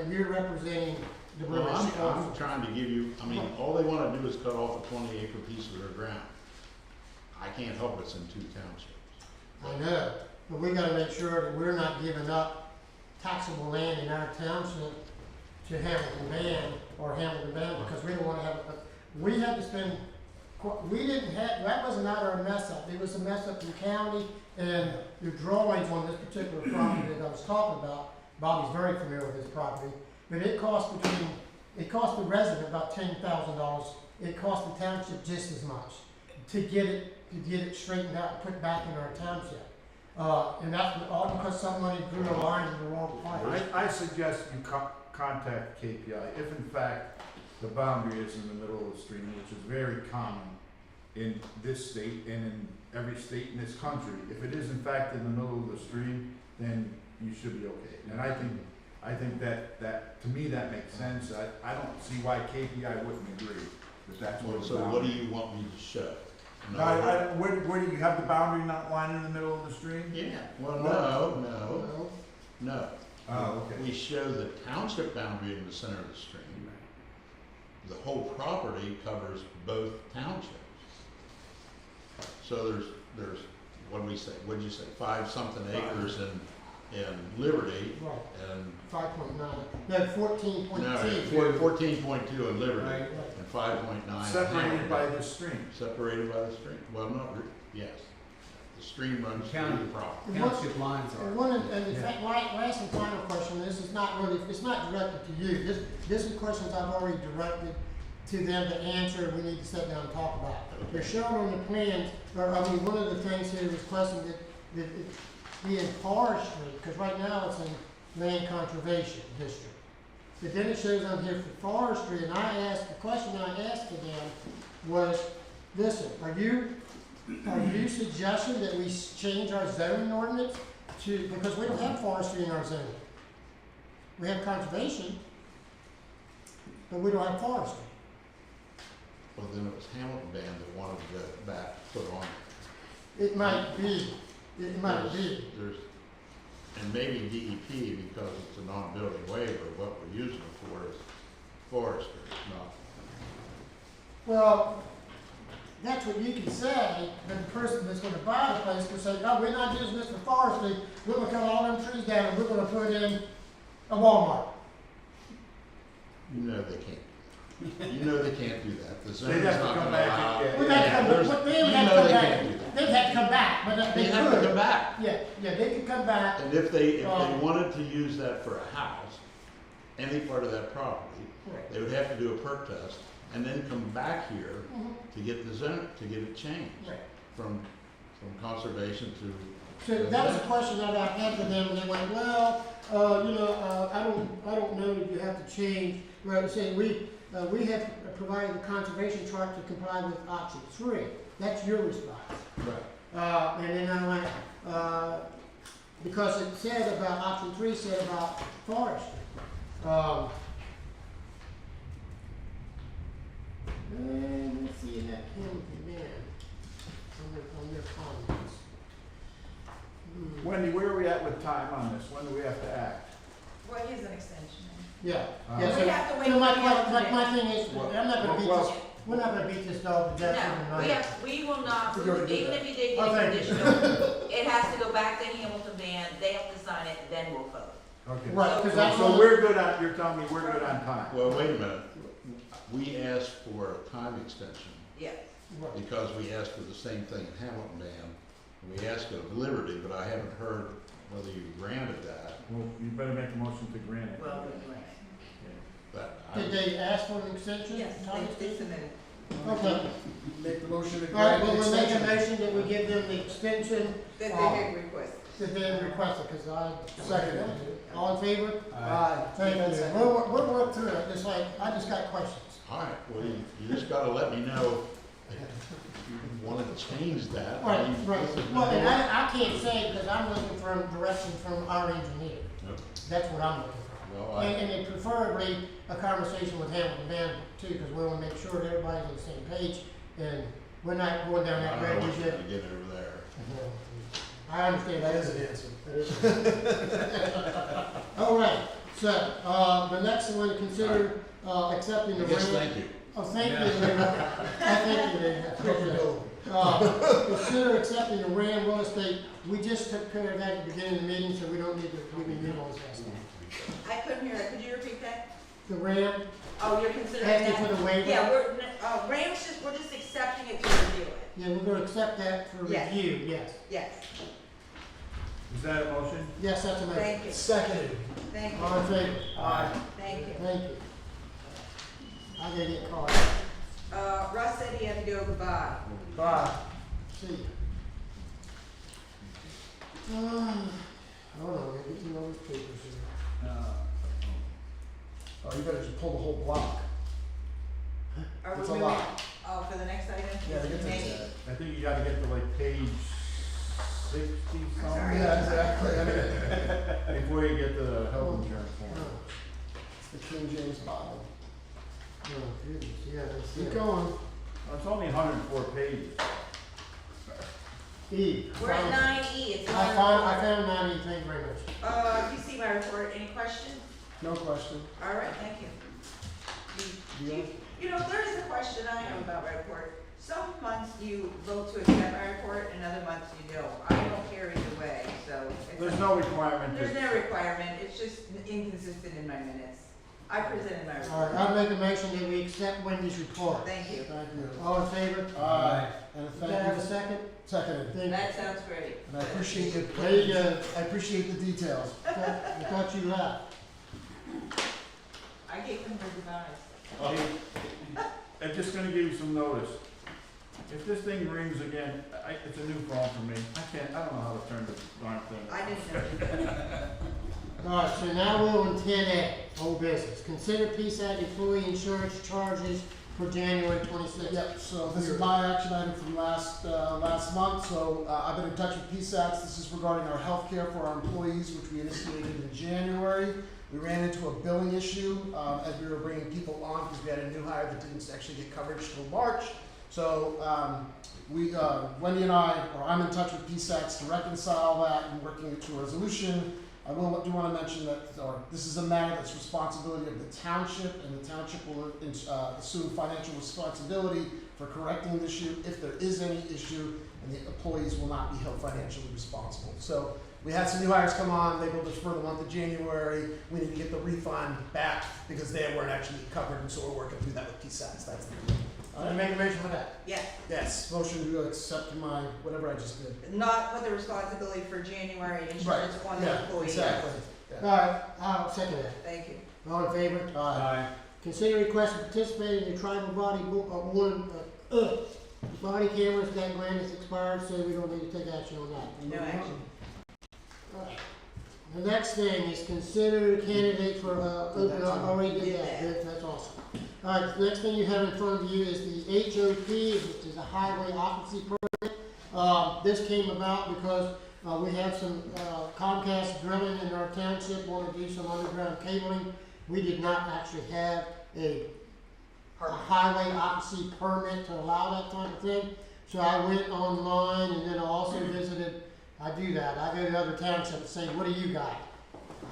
you're representing the Well, village. I'm trying to give you, all they wanna do is cut off a 20-acre piece of their ground. I can't help it's in 2 townships. I know, but we gotta make sure that we're not giving up taxable land in our township to Hamilton Band or Hamilton Band because we don't wanna have, we had to spend, we didn't have, that wasn't our mess up. It was a mess up in county and the drawings on this particular property that I was talking about. Bobby's very familiar with this property, but it cost the resident about $10,000. It cost the township just as much to get it straightened out and put back in our township. And that's all because somebody drew a line in the wrong place. I suggest you contact KPI if in fact the boundary is in the middle of the stream, which is very common in this state and in every state in this country. If it is in fact in the middle of the stream, then you should be okay. And I think that to me that makes sense. I don't see why KPI wouldn't agree that that's what it's So what do you want me to show? No, where do you have the boundary not line in the middle of the stream? Yeah, well, no. Oh, okay. We show the township boundary in the center of the stream. The whole property covers both townships. So there's, what'd you say, 5-something acres in Liberty Right. and 5.9. No, 14.2. no, 14.2 in Liberty Right. and 5.9. Separated by the stream. Separated by the stream. Well, yes. The stream runs through the property. Township lines are. And in fact, last and final question, this is not really, it's not directed to you. This is questions I've already directed to them to answer, we need to sit down and talk about. They're shown on the plans, one of the things here was question that it be in forestry, because right now it's in land conservation district. But then it shows on here for forestry, and the question I asked to them was, listen, are you suggesting that we change our zoning ordinance because we don't have forestry in our zoning? We have conservation, but we don't have forestry. Well, then it was Hamilton Band that wanted to go back, put on. It might be, And maybe DEP, because it's a non-building waiver, what we're using it for is forestry, not. Well, that's what you can say, but the person that's gonna buy the place can say, no, we're not using this for forestry, we're gonna cut all them trees down and we're gonna put in a Walmart. You know they can't. You know they can't do that. The zone's They'd have to not come gonna back allow. and get- We'd have to come- there's- they would you have to know come they back. can't do that. They'd have to come back, but They they have to come could. back. Yeah, they could come back. And if they wanted to use that for a house, any part of that property, Right. they would have to do a perk test and then come back here Mhm. to get the zone, to get it changed Right. from conservation to. So that was a question that I had to them, and they went, well, I don't know that you have to change. Well, saying we have provided the conservation chart to comply with option 3. That's your response. Right. And then I went, because it said about, option 3 said about forestry. And let's see if that came again on their comments. Wendy, where are we at with time on this? When do we have to act? Well, here's an extension. Yeah. Uh, Yeah, We so, have to wait so my, for the my, alternate. my thing is, Well, I'm not gonna beat well, this, we're not gonna beat this dog to death No, tonight. we will not, We already did even that. if you did Oh, get thank you. conditional, it has to go back to Hamilton Band, they have to sign it, then we'll vote. Okay. Right, because that's. So we're good on, you're telling me we're good on time? Well, wait a minute. We asked for a time extension Yes. Right. because we asked for the same thing in Hamilton Band. We asked of Liberty, but I haven't heard whether you granted that. Well, you better make a motion to grant it. Well, we grant. But Did they ask for an extension? Yes, Time they extension? submitted. Okay, Make the motion to all right, grant well, the we'll make a extension. motion that we give them the extension That they had requested. that they requested, because I second it. All in favor? Aye. Thank you. We'll work through it, just like, I just got questions. all right, well, you just gotta let me know if you wanna change that. I Right, mean, right. this is Well, and more- I can't say, because I'm looking for direction from our engineer. Nope. That's what I'm looking for. Well, And then preferably a conversation with Hamilton Band too, because we want to make sure that everybody's on the same page, and we're not going down I that don't know road what we you're should. gonna get over there. I understand That that. is an answer. All right, so, the next one to consider, accepting I the guess, rent. thank you. Oh, thank you, Larry. Thank you, Larry. I appreciate it. Consider accepting the Rand real estate. We just took care of that at the beginning of the meeting, so we don't need to, we can move on to that. I couldn't hear it, could you repeat that? the RAM, Oh, you're considering asking that? for the waiver? Yeah, we're just accepting it to review it. Yeah, we're gonna accept that for Yes. review, yes. Yes, Is that a motion? Yes, that's a motion. thank you, Seconded. thank you, All in favor? thank you. Thank you. I gotta get caught. Russ said he had to go, goodbye. Bye. See ya. Hold on, I'm getting all these papers here. Oh, you better just pull the whole block. Are we It's a moving? lot. Oh, for the next item? Yeah, they get to Maybe. I think you gotta get to like page 60 something. Sorry. Yeah, exactly. Before you get the health insurance form. It's the King James Bible. Oh, goodness, yeah, that's Keep it. going. Well, it's only 104 pages. E. We're at 9E, it's I 9. found 90, thank you very much. You see my report, any questions? No question. All right, thank you. You know, there is a question I have about my report. Some months you vote to accept my report, and other months you don't. I don't care either way, so. There's no requirement. There's no requirement, it's just inconsistent in my minutes. I presented my All right, report. I'll make a motion that we accept Wendy's report. Thank you. Thank you. All in favor? Aye. And Can I have a thank you. second? Seconded. Thank you. That sounds great. And I appreciate it. There you go. I appreciate the details. I thought you left. I gave them her goodbyes. I'm just gonna give you some notice. If this thing rings again, it's a new phone for me. I don't know how to turn the darn thing. I didn't know. All right, so now we're on 10A, old business. Consider PSAT employee insurance charges for January 26th. Yep, so this is my action item from last month. So I've been in touch with PSATs. This is regarding our health care for our employees, which we initiated in January. We ran into a billing issue as we were bringing people on because we had a new hire that didn't actually get coverage till March. So Wendy and I'm in touch with PSATs to reconcile that and working it to a resolution. I do want to mention that this is a matter that's responsibility of the township, and the township will assume financial responsibility for correcting the issue if there is any issue, and the employees will not be held financially responsible. So we had some new hires come on, they billed us for the month of January. We need to get the refund back because they weren't actually covered, and so we're working through that with PSATs. That's the deal. I make a motion for that. Yes, Yes, motion to accept my, whatever I just did. not put the responsibility for January insurance on the Yeah, employee. exactly. All right, I'll second that. Thank you. All in favor? Aye. Consider request to participate in the tribal body body cameras. That grant is expired, so we don't need to take action on that. No action. The next thing is consider candidate for, already did that, Did that's awesome. All right, the next thing you have in front of you is the HOP, which is a highway occupancy permit. This came about because, we have some, Comcast drilling in our township, want to do some underground cabling. We did not actually have a highway occupancy permit to allow that type of thing. So I went online and then I also visited, I do that, I go to other townships and say, what do you got?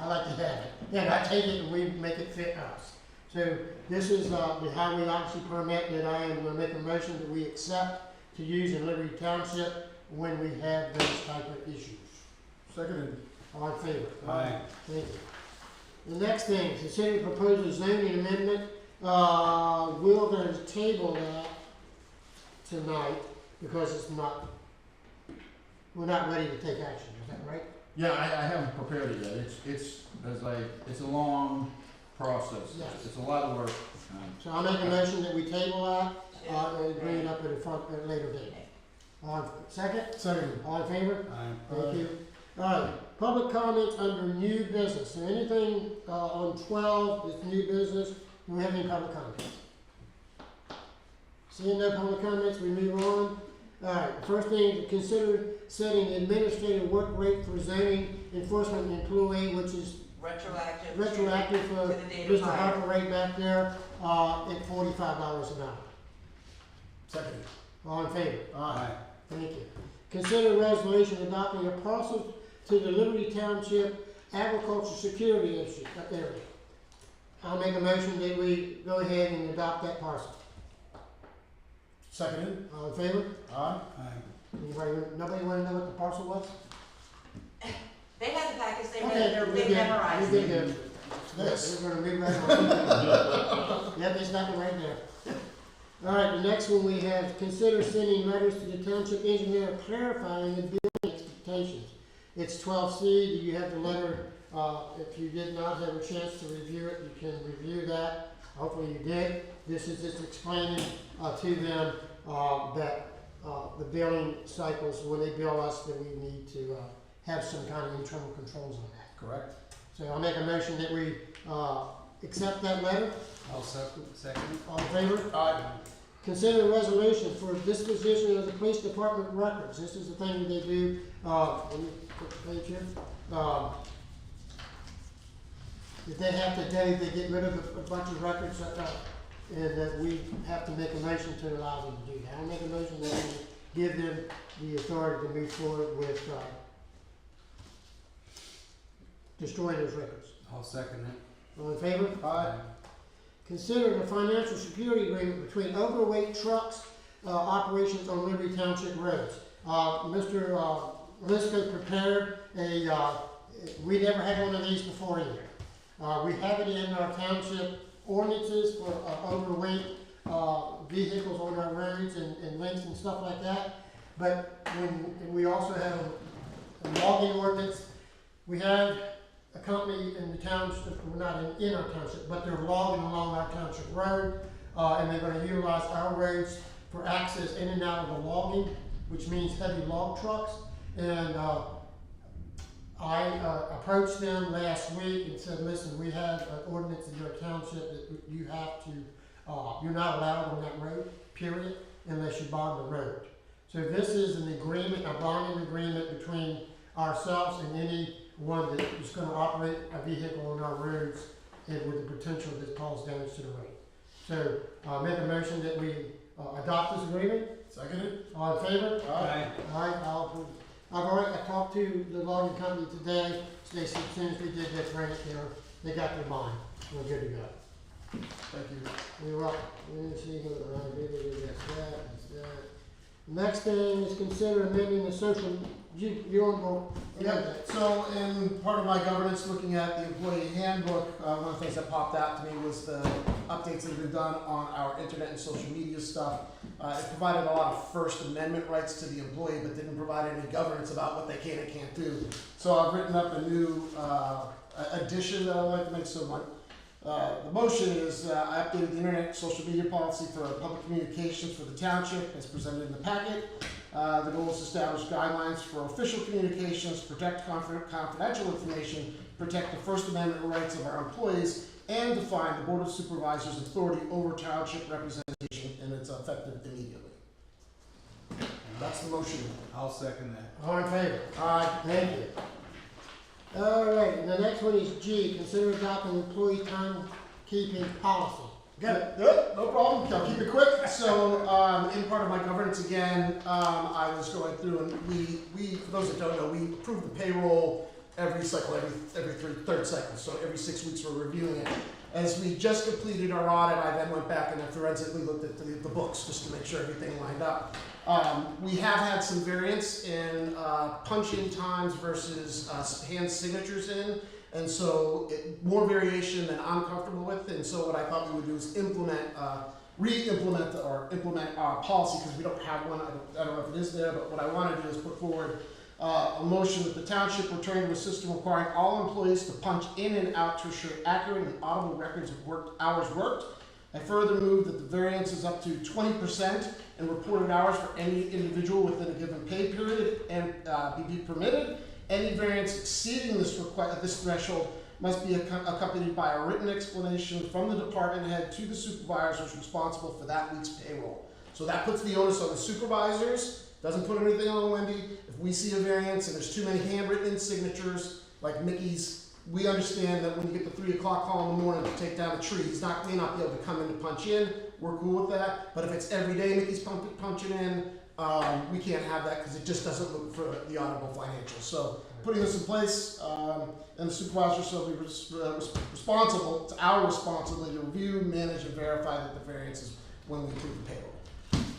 I like to have it. And I take it and we make it fit us. So this is the highway occupancy permit that I am gonna make a motion that we accept to use in Liberty Township when we have those type of issues. Seconded. All in favor? Aye. Thank you. The next thing, consider proposed zoning amendment. We're gonna table that tonight because it's not, we're not ready to take action, is that right? Yeah, I haven't prepared it yet. It's a long process. Yes. It's a lot of work. So I'll make a motion that we table that, and bring it up at a later date. Second? Seconded. All in favor? Aye. Thank you. All right, public comments under new business. So anything, on 12 is new business. Do we have any public comments? Seeing no public comments, we move on. All right, first thing, to consider setting administrative work rate for zoning enforcement employee, which is Retroactive. retroactive for To the date Mr. of hire. Harper right back there, at $45 an hour. Seconded. All in favor? Aye. Thank you. Consider resolution adopting a parcel to the Liberty Township agriculture security area. I'll make a motion that we go ahead and adopt that parcel. Seconded. All in favor? Aye. Aye. Nobody wanna know what the parcel was? They had the packets, Okay, they we memorized did it. good. This. We're gonna read right on. Yep, there's nothing right there. All right, the next one we have, consider sending letters to the township engineer clarifying the building expectations. It's 12C, you have the letter, if you did not have a chance to review it, you can review that. Hopefully you did. This is just explaining to them that the billing cycles, when they bill us, that we need to have some kind of internal controls on that. Correct. So I'll make a motion that we accept that letter. I'll second it. All in favor? Aye. Consider a resolution for disposition of the police department records. This is the thing that they do, let me put the page here. That they have to do, they get rid of a bunch of records, and that we have to make a motion to allow them to do that. I'll make a motion that we give them the authority to move forward with, destroying those records. I'll second it. All in favor? Aye. Consider the financial security agreement between overweight trucks operations on Liberty Township roads. Mr. Lisco prepared a, we never had one of these before either. We have it in our township ordinances for overweight vehicles on our roads and links and stuff like that. But and we also have a logging ordinance. We have a company in the township, we're not in our township, but they're logging along our township road, and they're gonna utilize our roads for access in and out of the logging, which means heavy log trucks. And I approached them last week and said, listen, we have an ordinance in your township that you have to, you're not allowed on that road, period, unless you bond the road. So this is an agreement, a bonding agreement between ourselves and anyone that is going to operate a vehicle on our roads and with the potential that it cause damage to the road. So make a motion that we adopt this agreement. Seconded? All in favor? Aye. Aye, I'll approve. I talked to the logging company today. They said as soon as we did that grant, they got their bond. We're good to go. Thank you. You're welcome. Let me see here. That's that. Next thing is consider amending the social, you want to go? Yeah, so in part of my governance, looking at the employee handbook, one of the things that popped out to me was the updates that have been done on our internet and social media stuff. It provided a lot of First Amendment rights to the employee, but didn't provide any governance about what they can and can't do. So I've written up a new addition that I'd like to make. So the motion is I updated the internet social media policy for public communications for the township as presented in the packet. The goal is to establish guidelines for official communications, protect confidential information, protect the First Amendment rights of our employees, and define the Board of Supervisors' authority over township representation, and it's effective immediately. That's the motion. I'll second that. All in favor? Aye. Thank you. All right, and the next one is G, consider adopting employee timekeeping policy. Got it. Good, no problem. I'll keep it quick. So, in part of my governance again, I was going through and we, for those that don't know, we approve the payroll every cycle, every third cycle. So every 6 weeks we're reviewing it. As we just completed our audit, I then went back and I forensically looked at the books just to make sure everything lined up. We have had some variance in punch-in times versus hand signatures in. And so more variation than I'm comfortable with. And so what I thought we would do is re-implement or implement our policy, because we don't have one. I don't know if it is there, but what I want to do is put forward a motion that the township return to a system requiring all employees to punch in and out to assure accurate and audible records of hours worked. I further move that the variance is up to 20% in reported hours for any individual within a given pay period and be permitted. Any variance exceeding this threshold must be accompanied by a written explanation from the department head to the supervisors responsible for that week's payroll. So that puts the onus on the supervisors, doesn't put anything on Wendy. If we see a variance and there's too many handwritten signatures, like Mickey's, we understand that when you get the 3 o'clock call in the morning to take down a tree, he's may not be able to come in to punch in. We're cool with that. But if it's every day Mickey's punching in, we can't have that because it just doesn't look for the audible financials. So putting this in place, and the supervisors shall be responsible, it's our responsibility to review, manage, and verify that the variance is when we approve the payroll.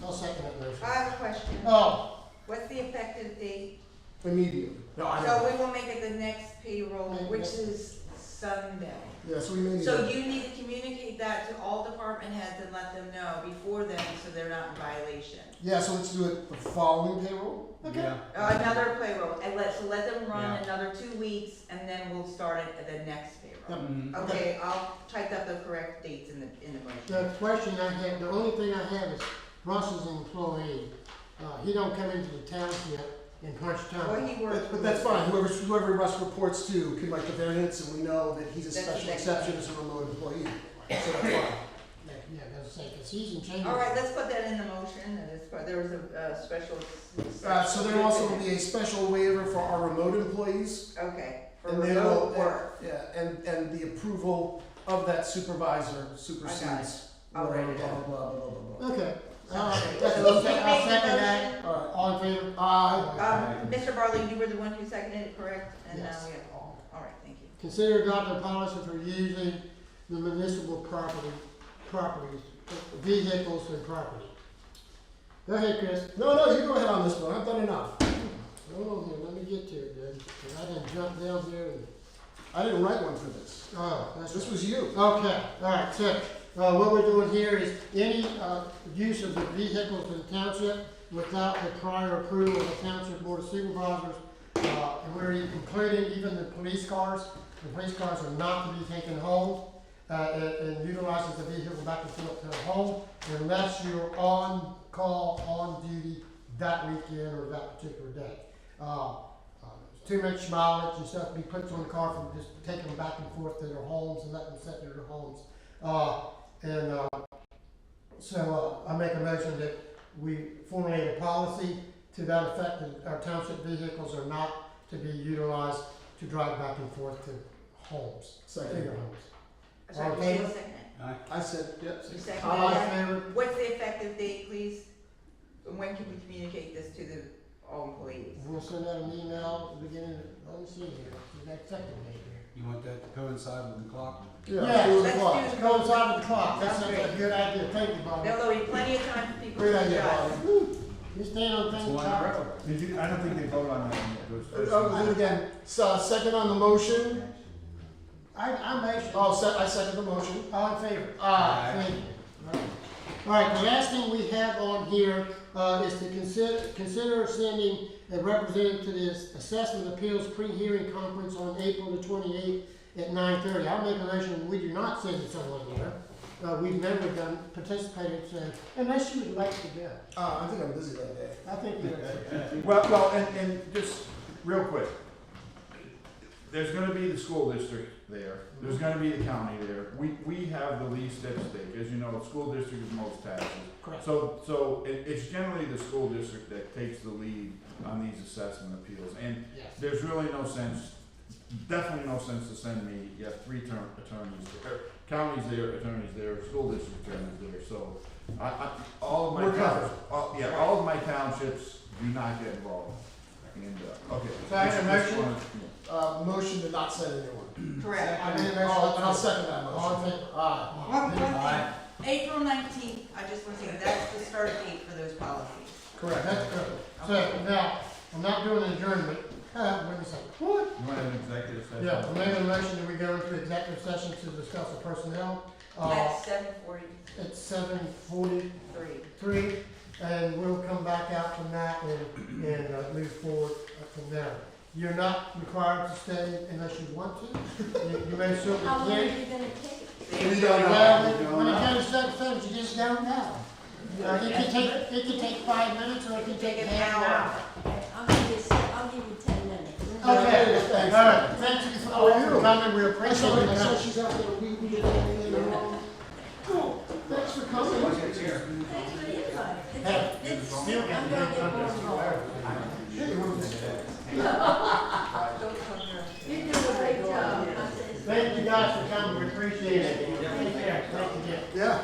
I'll second that motion. I have a question. Oh, What's the effective date? Immediately. No, I So know. we will make it the next payroll, which is Sunday. Yeah, so we may need. So you need to communicate that to all department heads and let them know before then, so they're not in violation. Yeah, so let's do it the following payroll? Yeah. Another payroll, and let them run Yeah. another 2 weeks, and then we'll start it at the next payroll. Mhm. Okay, I'll type up the correct dates in the motion. The question I have, the only thing I have is Russ is an employee. He don't come into the township and punch Well, time. he works. But that's fine, whoever Russ reports to can write the variance, and we know that he's a That's special the exception as a remote employee. So that's fine. Yeah, that's say, cause he's in change. All right, let's put that in the motion, that is, there was a special. So there also will be a special waiver for our remote employees. Okay, for And they will, remote work. yeah, and the approval of that supervisor supersedes. I'll write it blah, down. blah, blah, blah, blah, blah. Okay. So I'll you second made the that. motion. All right. All in favor? Aye. Mr. Barley, you were the one who seconded it, correct? And now Yes. we have all right, thank you. Consider adopting a policy for using the municipal properties, vehicles and property. Go ahead, Chris. No, you go ahead on this one, I've done enough. Hold on here, let me get to it then, 'cause I didn't jump down there and, I didn't write one for this. This was you. Okay, all right, so, what we're doing here is any, use of the vehicles in the township without the prior approval of the Township Board of Supervisors, and we're including even the police cars. The police cars are not to be taken home, and utilizes the vehicle back and forth to the home unless you're on call, on duty that weekend or that particular day. Too much mileage and stuff to be put on the car from just taking them back and forth to their homes and letting them sit in their homes. So I make a motion that we formulate a policy to that effect that our township vehicles are not to be utilized to drive back and forth to homes, to Second. your homes. Sorry, All in you favor? second it? I said, yep. You seconded All in that? favor? What's the effective date, please? And when can we communicate this to all employees? We'll send out an email at the beginning, let me see here, is that second date here? You want that to coincide with the clock? Yeah, Yes, two let's o'clock. do the- Coincide with the clock, that Sounds sounds like a great. good idea, thank you, Bobby. There'll be plenty of time for people Great to idea, adjust. Bobby. You stand on It's things, one Tom. railroad. I don't think they vote on that one. Those I'll first- do it again. So, second on the motion. I motion. I second the motion. All in favor? Aye. Thank you. All right, the last thing we have on here, is to consider sending a representative to this assessment appeals pre-hearing conference on April the 28th at 9:30. I'll make a motion, we do not send someone there. We've never participated, so, unless you would like to go. I think I'm busy that day. I think you're. Well, and just real quick, there's gonna be the school district there, there's gonna be the county there. We have the least at stake, as you know, the school district is most taxes. Correct. So it's generally the school district that takes the lead on these assessment appeals. And Yes. there's really no sense, definitely no sense to send me, you have three attorneys there, counties there, attorneys there, school district attorneys there, so all of my We're covered. all of my townships do not get involved. And, okay. So I have a Just motion? wanted- Motion to not send anyone. Correct. I made a motion. I'll second that All in motion. favor? One thing, April 19th, I just want to say, that's the start date for those policies. Correct. That's good. So now, I'm not doing an adjournment. Wait a second. What? You want an executive session? Yeah, I'm making a motion that we go into executive session to discuss the personnel. At 7:43. It's 7:43, and we'll come back out from that and move forward from there. You're not required to stay unless you want to. You may certainly How long are can. you gonna take? We don't know. Well, when it comes to certain things, you just don't know. It could take 5 minutes, or it could take half an hour. I'll give you 10 minutes. Okay, Thanks. all right, thank you for coming, we I appreciate saw, it. I saw she's out there weeding and everything. Cool. Thanks for coming. Thanks for the invite. Hey, It's, still I'm got gonna to get more do involved. Don't come here. You're doing a great job. I said, Thank you guys for coming, we appreciate it. Take care, thank you, Jim. Yeah.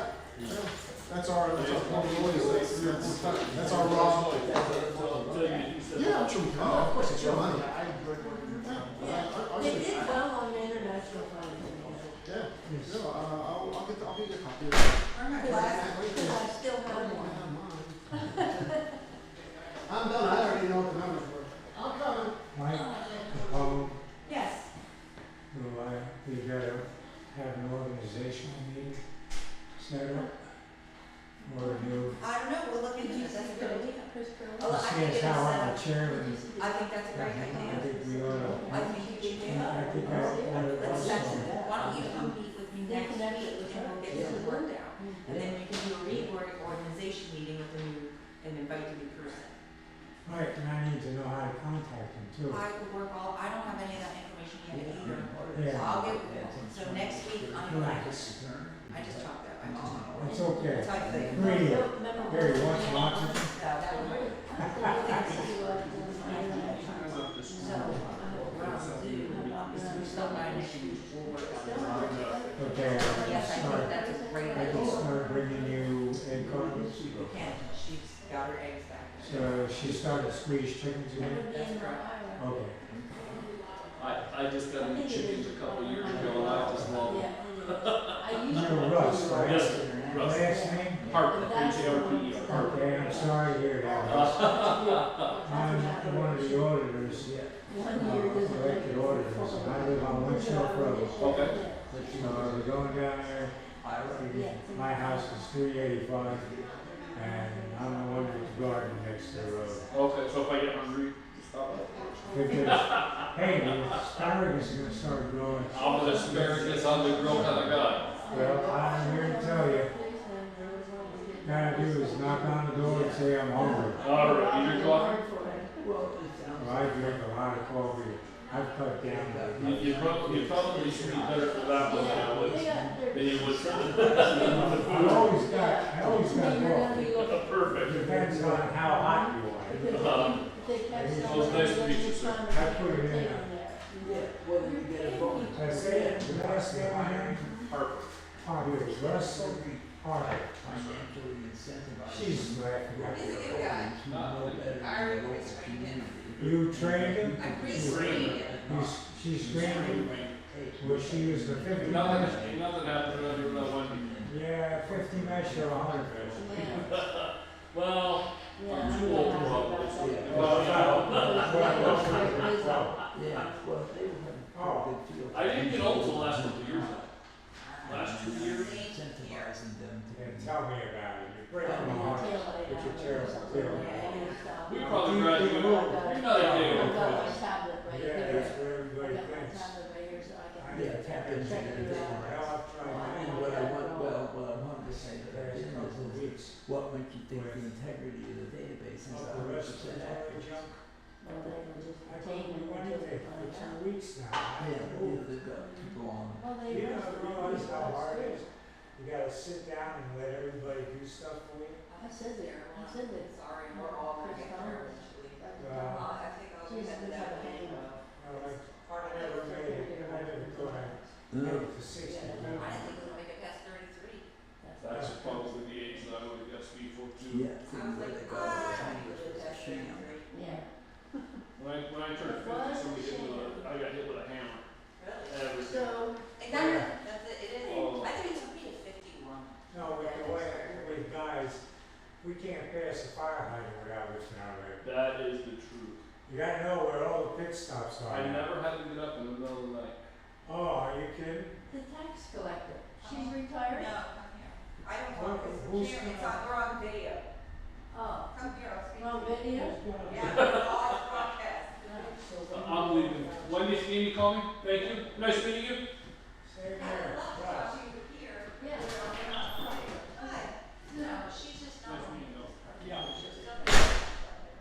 That's our raw. Yeah, I'm sure we can. Of course, it's your money. They did well on the international finance. Yeah. I'll get you a copy of Because I still have one. I'm done. I already know what the numbers were. I'm coming. Yes. who I, we got a think as it's, how I'm the chairman, I think that's a great I idea. think we ought to, I think you should do I that. think I ought to Let's set also. it. Why don't you come meet with me next week and we'll get this worked out? And then we can do a reorganization meeting with the new, and invite the new person. Right, and I need to know how to contact him too. I could work all, I don't have any of that information yet either. So Yeah. I'll get, so next week, I just dropped that. It's okay. That's how I think. Great. Harry, wants oxygen? So, what I'll do is we start by next week, we'll work on it. Okay, I Yes, I can think start, that's a great I can idea. start bringing you egg cartons. You can, she's got her eggs back. So she started to squeeze chickens again? That's correct. Okay. I just got new chickens a couple years ago and I just love them. You're Russ, right? Yes, sir. Russ. Last name? Harper, H-A-R-P-E-R. Okay, I'm sorry to hear that, Russ. I'm one of the auditors, elected auditors, and I live on Winchell Road. Okay. So we're going down there, my house is 385, and I'm the one with the garden next to the road. Okay, so if I get hungry, stop it. Because, hey, the asparagus is gonna start growing. I'm an asparagus on the grill kind of guy. Well, I'm here to tell you, all I do is knock on the door and say I'm hungry. All right, you drink coffee? Well, I drink a lot of coffee. I've cut down. You probably should be better for that one than you would for I always got coffee. Perfect. Depends on how hot you want it. Well, it's nice to meet you, sir. I put it in. That's it. The last name I have? Harper. Harper. Russ Harper. She's laughing at He's a me. good guy. I already pre-screened him. You trained him? I pre-screened him. She's trained him? Well, she was the 50 measure. Nothing happened under that one. Yeah, 50 measure, 100 measure. Well, I'm too old to love this. Oh, I didn't get old till the last couple of years. Last 2 years. yeah, tell me about it. You're breaking my heart. It's a terrible deal. We probably graduated. You're not a day old. Yeah, that's what everybody thinks. I need to tap into it. Hell, I've tried to What I wanted to say that I didn't couple of is weeks. what makes you think the integrity of the database is Oh, the rest of 100% the accurate. junk. I think we went in there for 2 weeks now. I Yeah, haven't moved. they've got people on. You don't realize how hard it is? You gotta sit down and let everybody do stuff for you. Sorry, we're all gonna get there eventually. Well, I think I'll do that without paying. I never made it, I never thought I'd No, make it to 60. I didn't think it would make it past 33. That's probably the age that I would have got speed for too. yeah, things like they got all the time, it's a shame. When I turned 50, somebody hit me with I got hit with a hammer. Really? Everything. Exactly, that's it, it is. Oh. I think it took me to 51. No, with the way, with guys, we can't pass a fire hydrant without lifting our leg. That is the truth. You gotta know where all the pit stops are. I never had to get up in the middle of the night. Oh, are you kidding? The tax collector, she's No, retired? come here. I don't Who- talk, who's here, it's gonna- on, we're on video. Oh, Come here, I'll speak. on to you. video? Yeah, we're all broadcast. I'm leaving. Wendy, if you need me, call me. Thank you. Nice meeting you. Same I here. would love to Russ. talk to you here. Yeah. Hi. No, she's just not. Nice meeting you.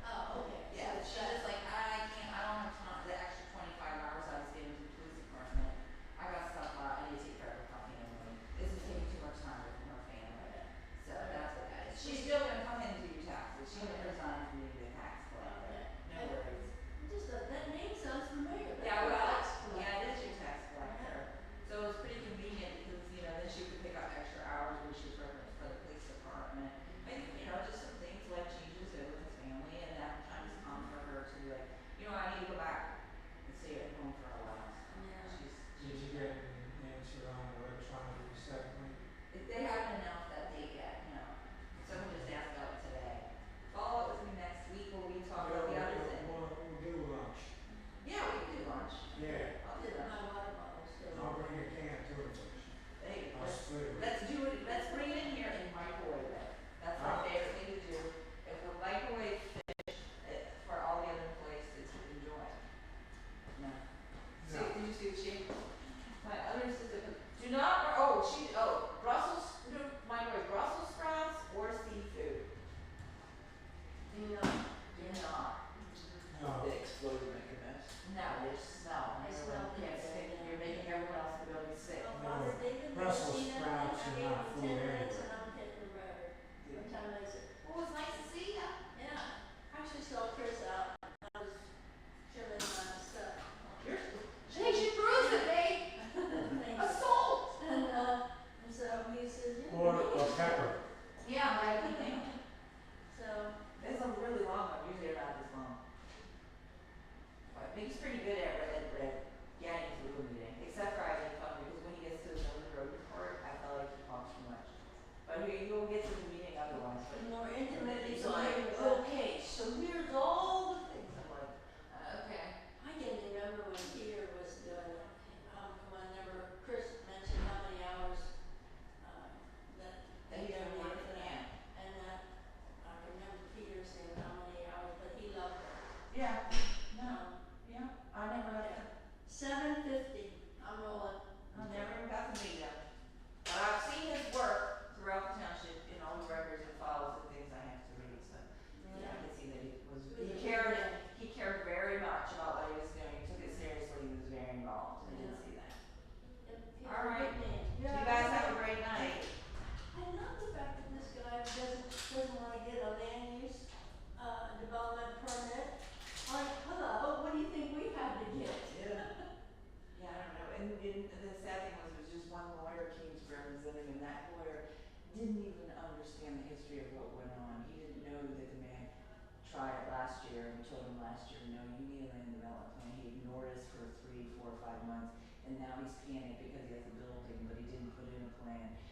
Oh, okay. Yeah, she's just like, I don't have time, the extra 25 hours I was given to the police department. I got stuff, I need to take care of her family. This is taking too much time away from her family. So that's what that is. She's still gonna come in and do your taxes. She didn't resign from being the tax collector. No worries. Just, that name sounds familiar. Yeah, well, yeah, it is your tax collector. So it's pretty convenient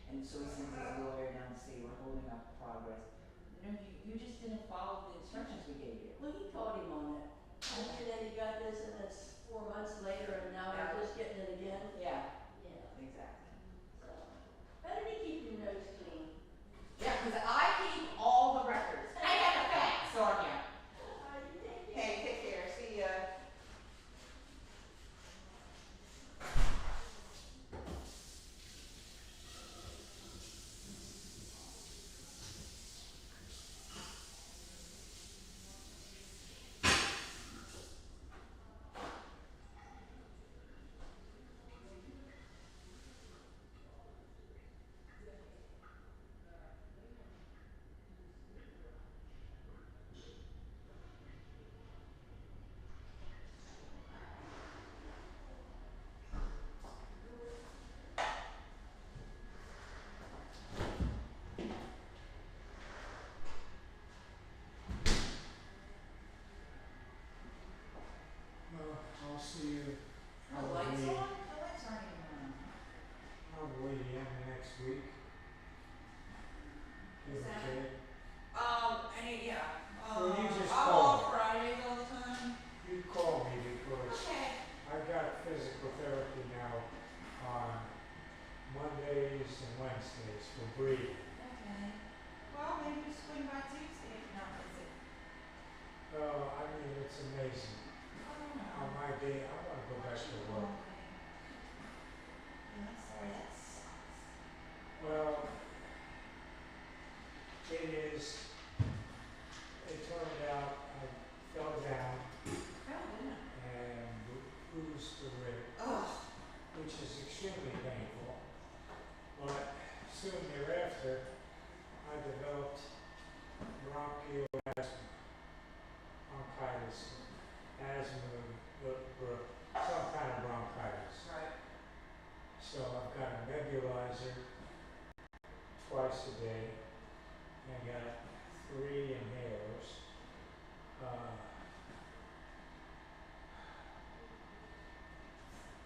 And so he sends his lawyer down to say, we're holding up progress. No, you just didn't follow the instructions we gave you. Well, he taught him on it. And then he got this and it's 4 months later and now we're just getting it again. Yeah, Yeah, exactly. so, better to keep your nose clean. Yeah, because I keep all the records. I got the facts on you. You take it. Okay, take care, see ya. I'll see you The lights on? The lights aren't even on. probably the end of next week. Give or Is that- take. Yeah. Well, you just I'm call. off Fridays all the time. You call me because Okay. I got physical therapy now on Mondays and Wednesdays for breathing. Okay. Well, maybe just swing by Tuesday if you're not busy. I mean, it's amazing. I don't know. On my day, I want to go back to work. Yeah, sorry, that sucks. Well, it is, it turned out I fell down Oh, didn't and bruised the rib, Ugh. which is extremely painful. But soon thereafter, I developed bronchial asthma, bronchitis, some kind of bronchitis. Right. So I've got a nebulizer twice a day, and got 3 inhalers.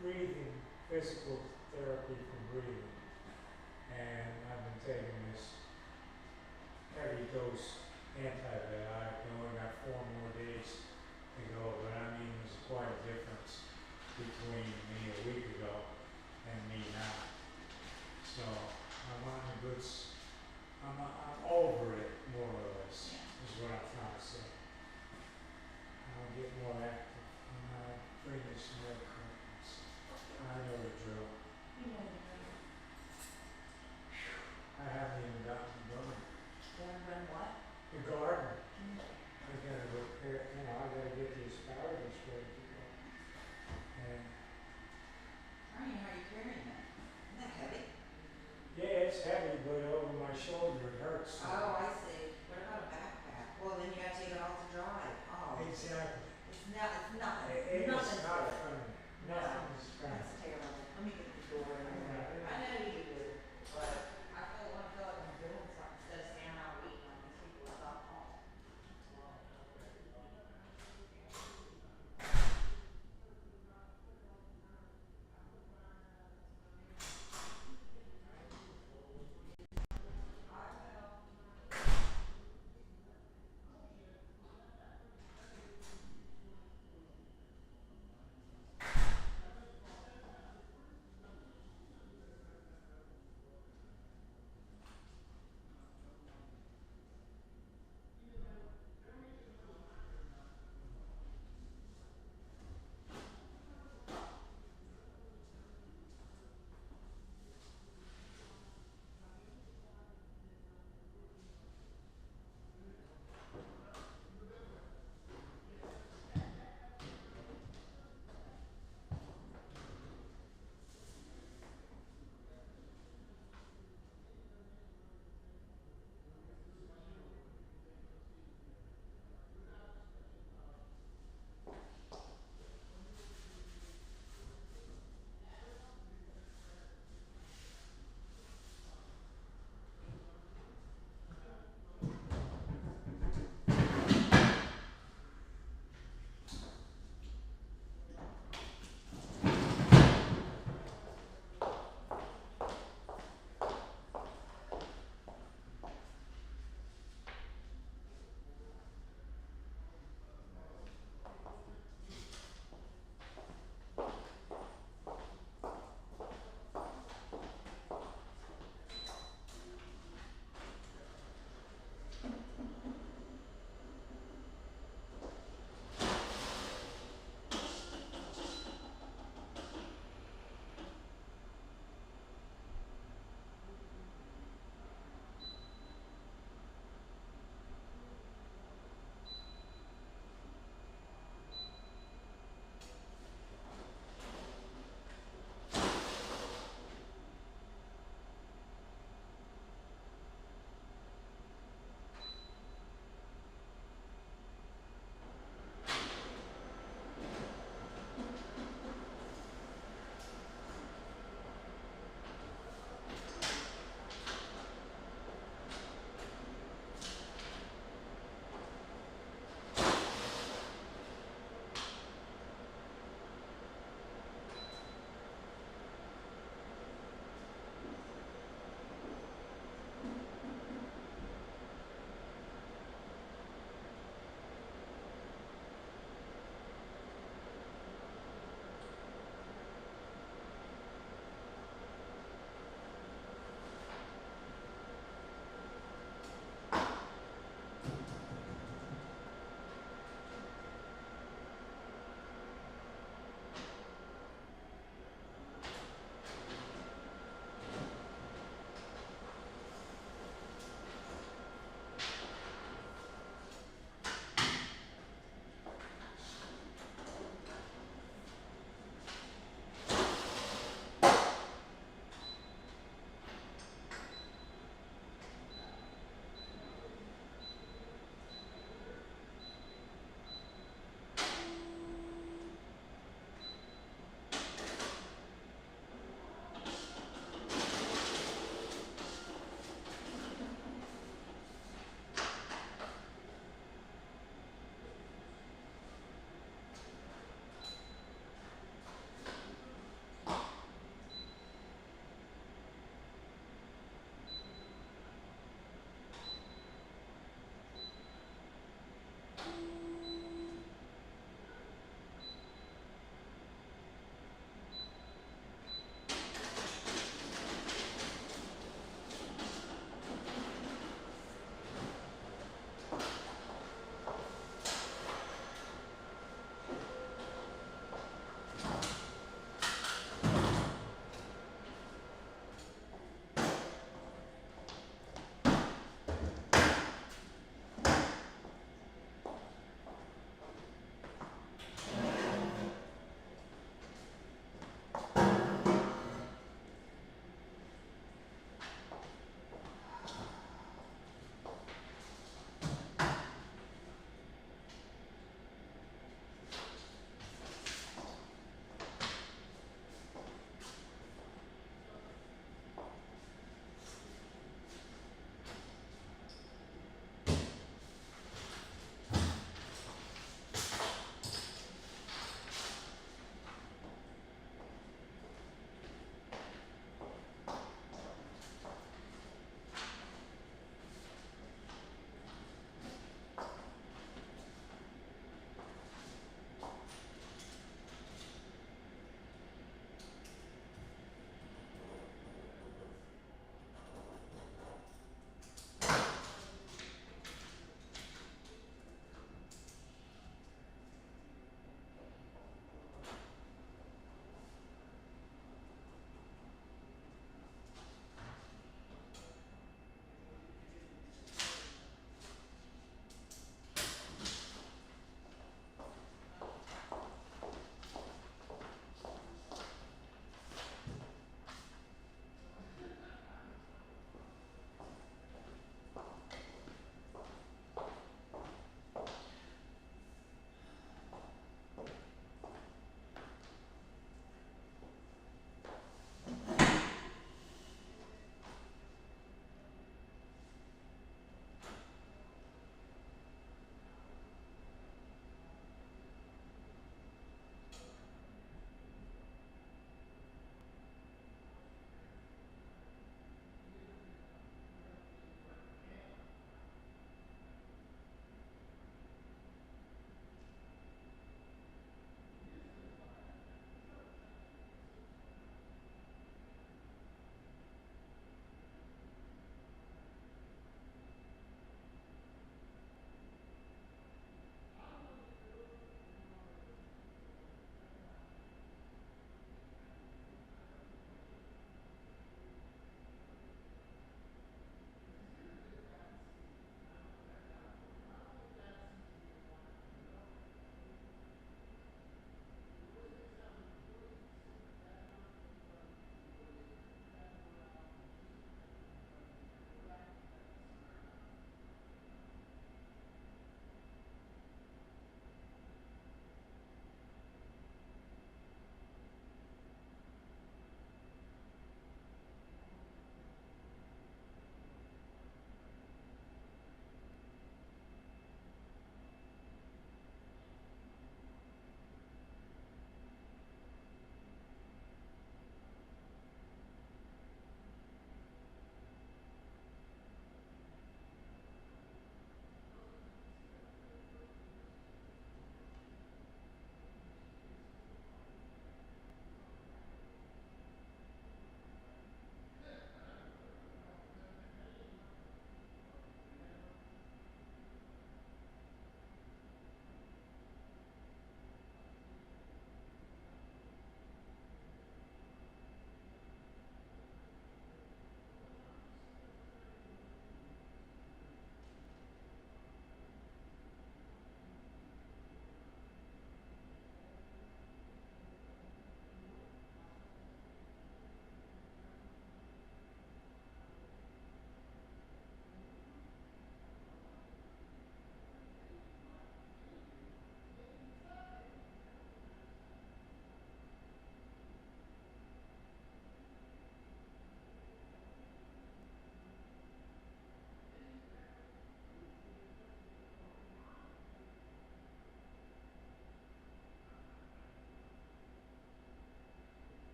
Breathing, physical therapy for breathing, and I've been taking this heavy dose antibiotic. I only got 4 more days to go, but I mean, there's quite a difference between me a week ago and me now. So I'm on the goods. I'm over it, more or less, is what I'm trying to say. I'll get more active and I'll bring you some more curtains. I know the drill. You know the drill. I haven't even gotten done. You haven't run what? The garden. I gotta repair, I gotta get the asparagus ready to go. And, I don't even know how you're carrying that. Isn't that heavy? yeah, it's heavy, but over my shoulder it hurts. Oh, I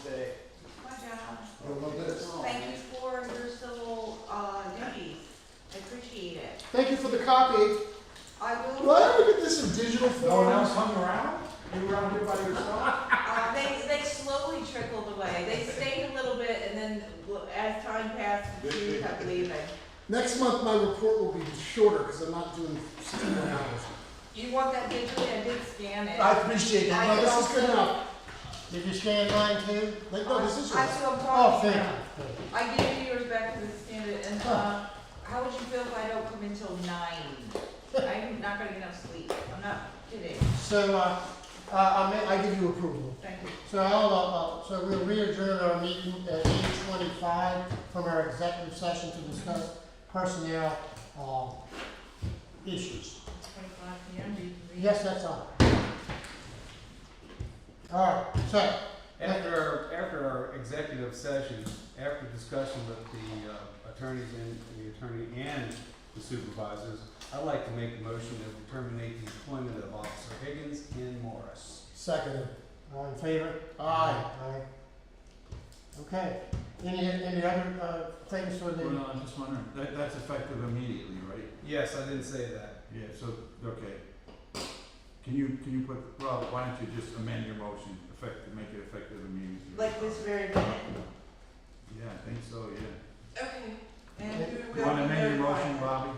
today. My job. What about this? Thank you for your civil, duties. I appreciate it. Thank you for the copy. I will. Do I ever get this in digital No one form? else hung around? You were around here by yourself? They slowly trickled away. They stayed a little bit and then as time passed, we kept leaving. Next month, my report will be shorter because I'm not doing 61 hours. You want that digitally? I did scan it. I appreciate that. No, this is good enough. Did you scan mine too? Like, no, this is I yours. feel Oh, proud. thank you. I gave you yours back to the standard, and, how would you feel if I don't come until 9? I'm not gonna get enough sleep, I'm not kidding, So, I give you approval. thank you. So we'll re-adjourn our meeting at 8:25 from our executive session to discuss personnel, issues. 25 PM, do you read? Yes, that's all. All right, so, After our executive session, after discussion with the attorneys and the attorney and the supervisors, I'd like to make a motion to terminate the employment of Officer Higgins and Morris. Second. all in favor? Aye. Aye. Okay, any other, things for the? Well, no, I'm just wondering, that's effective immediately, right? Yes, I didn't say that. Yeah, so, okay. Can you put, Rob, why don't you just amend your motion, make it effective immediately? Like this very minute? Yeah, I think so, yeah. Okay. And who You will wanna be amend your notified? motion, Bobby?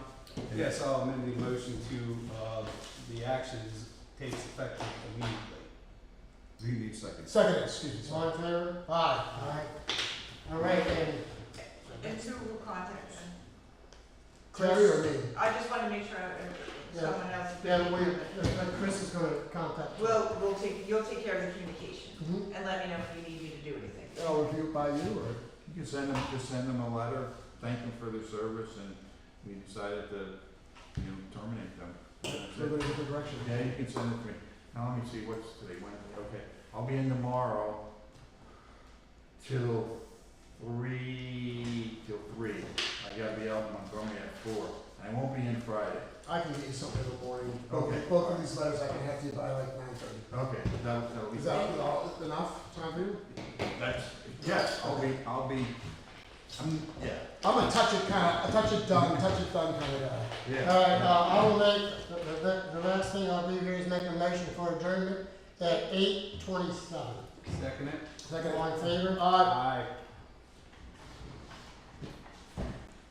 Yes, I'll amend the motion to, the actions takes effect immediately. You need a second. Second, excuse me. All in favor? Aye. Aye. All right, and And who will contact them? Terry or me? I just wanna make sure someone else. Chris is gonna contact you. You'll take care of the communication, Mhm. and let me know if you need me to do anything. I'll review it by you or? You can just send them a letter, thank them for their service, and we decided to, terminate them. That's it. We're going in a good direction. Yeah, you can send it to me. Now, let me see, what's today, Wednesday, okay. I'll be in tomorrow till 3. I gotta be out in Montgomery at 4, and I won't be in Friday. I can get you something in the morning. Okay. Both of these letters I can have to you by like 9:30. Okay, that'll be. Is that enough time for you? That's, yes, I'll be, yeah. I'm a touch it done kind of guy. Yeah. All right, I will make, the last thing I'll do here is make a motion for adjournment at 8:27. Second it? Second. All in favor? Aye.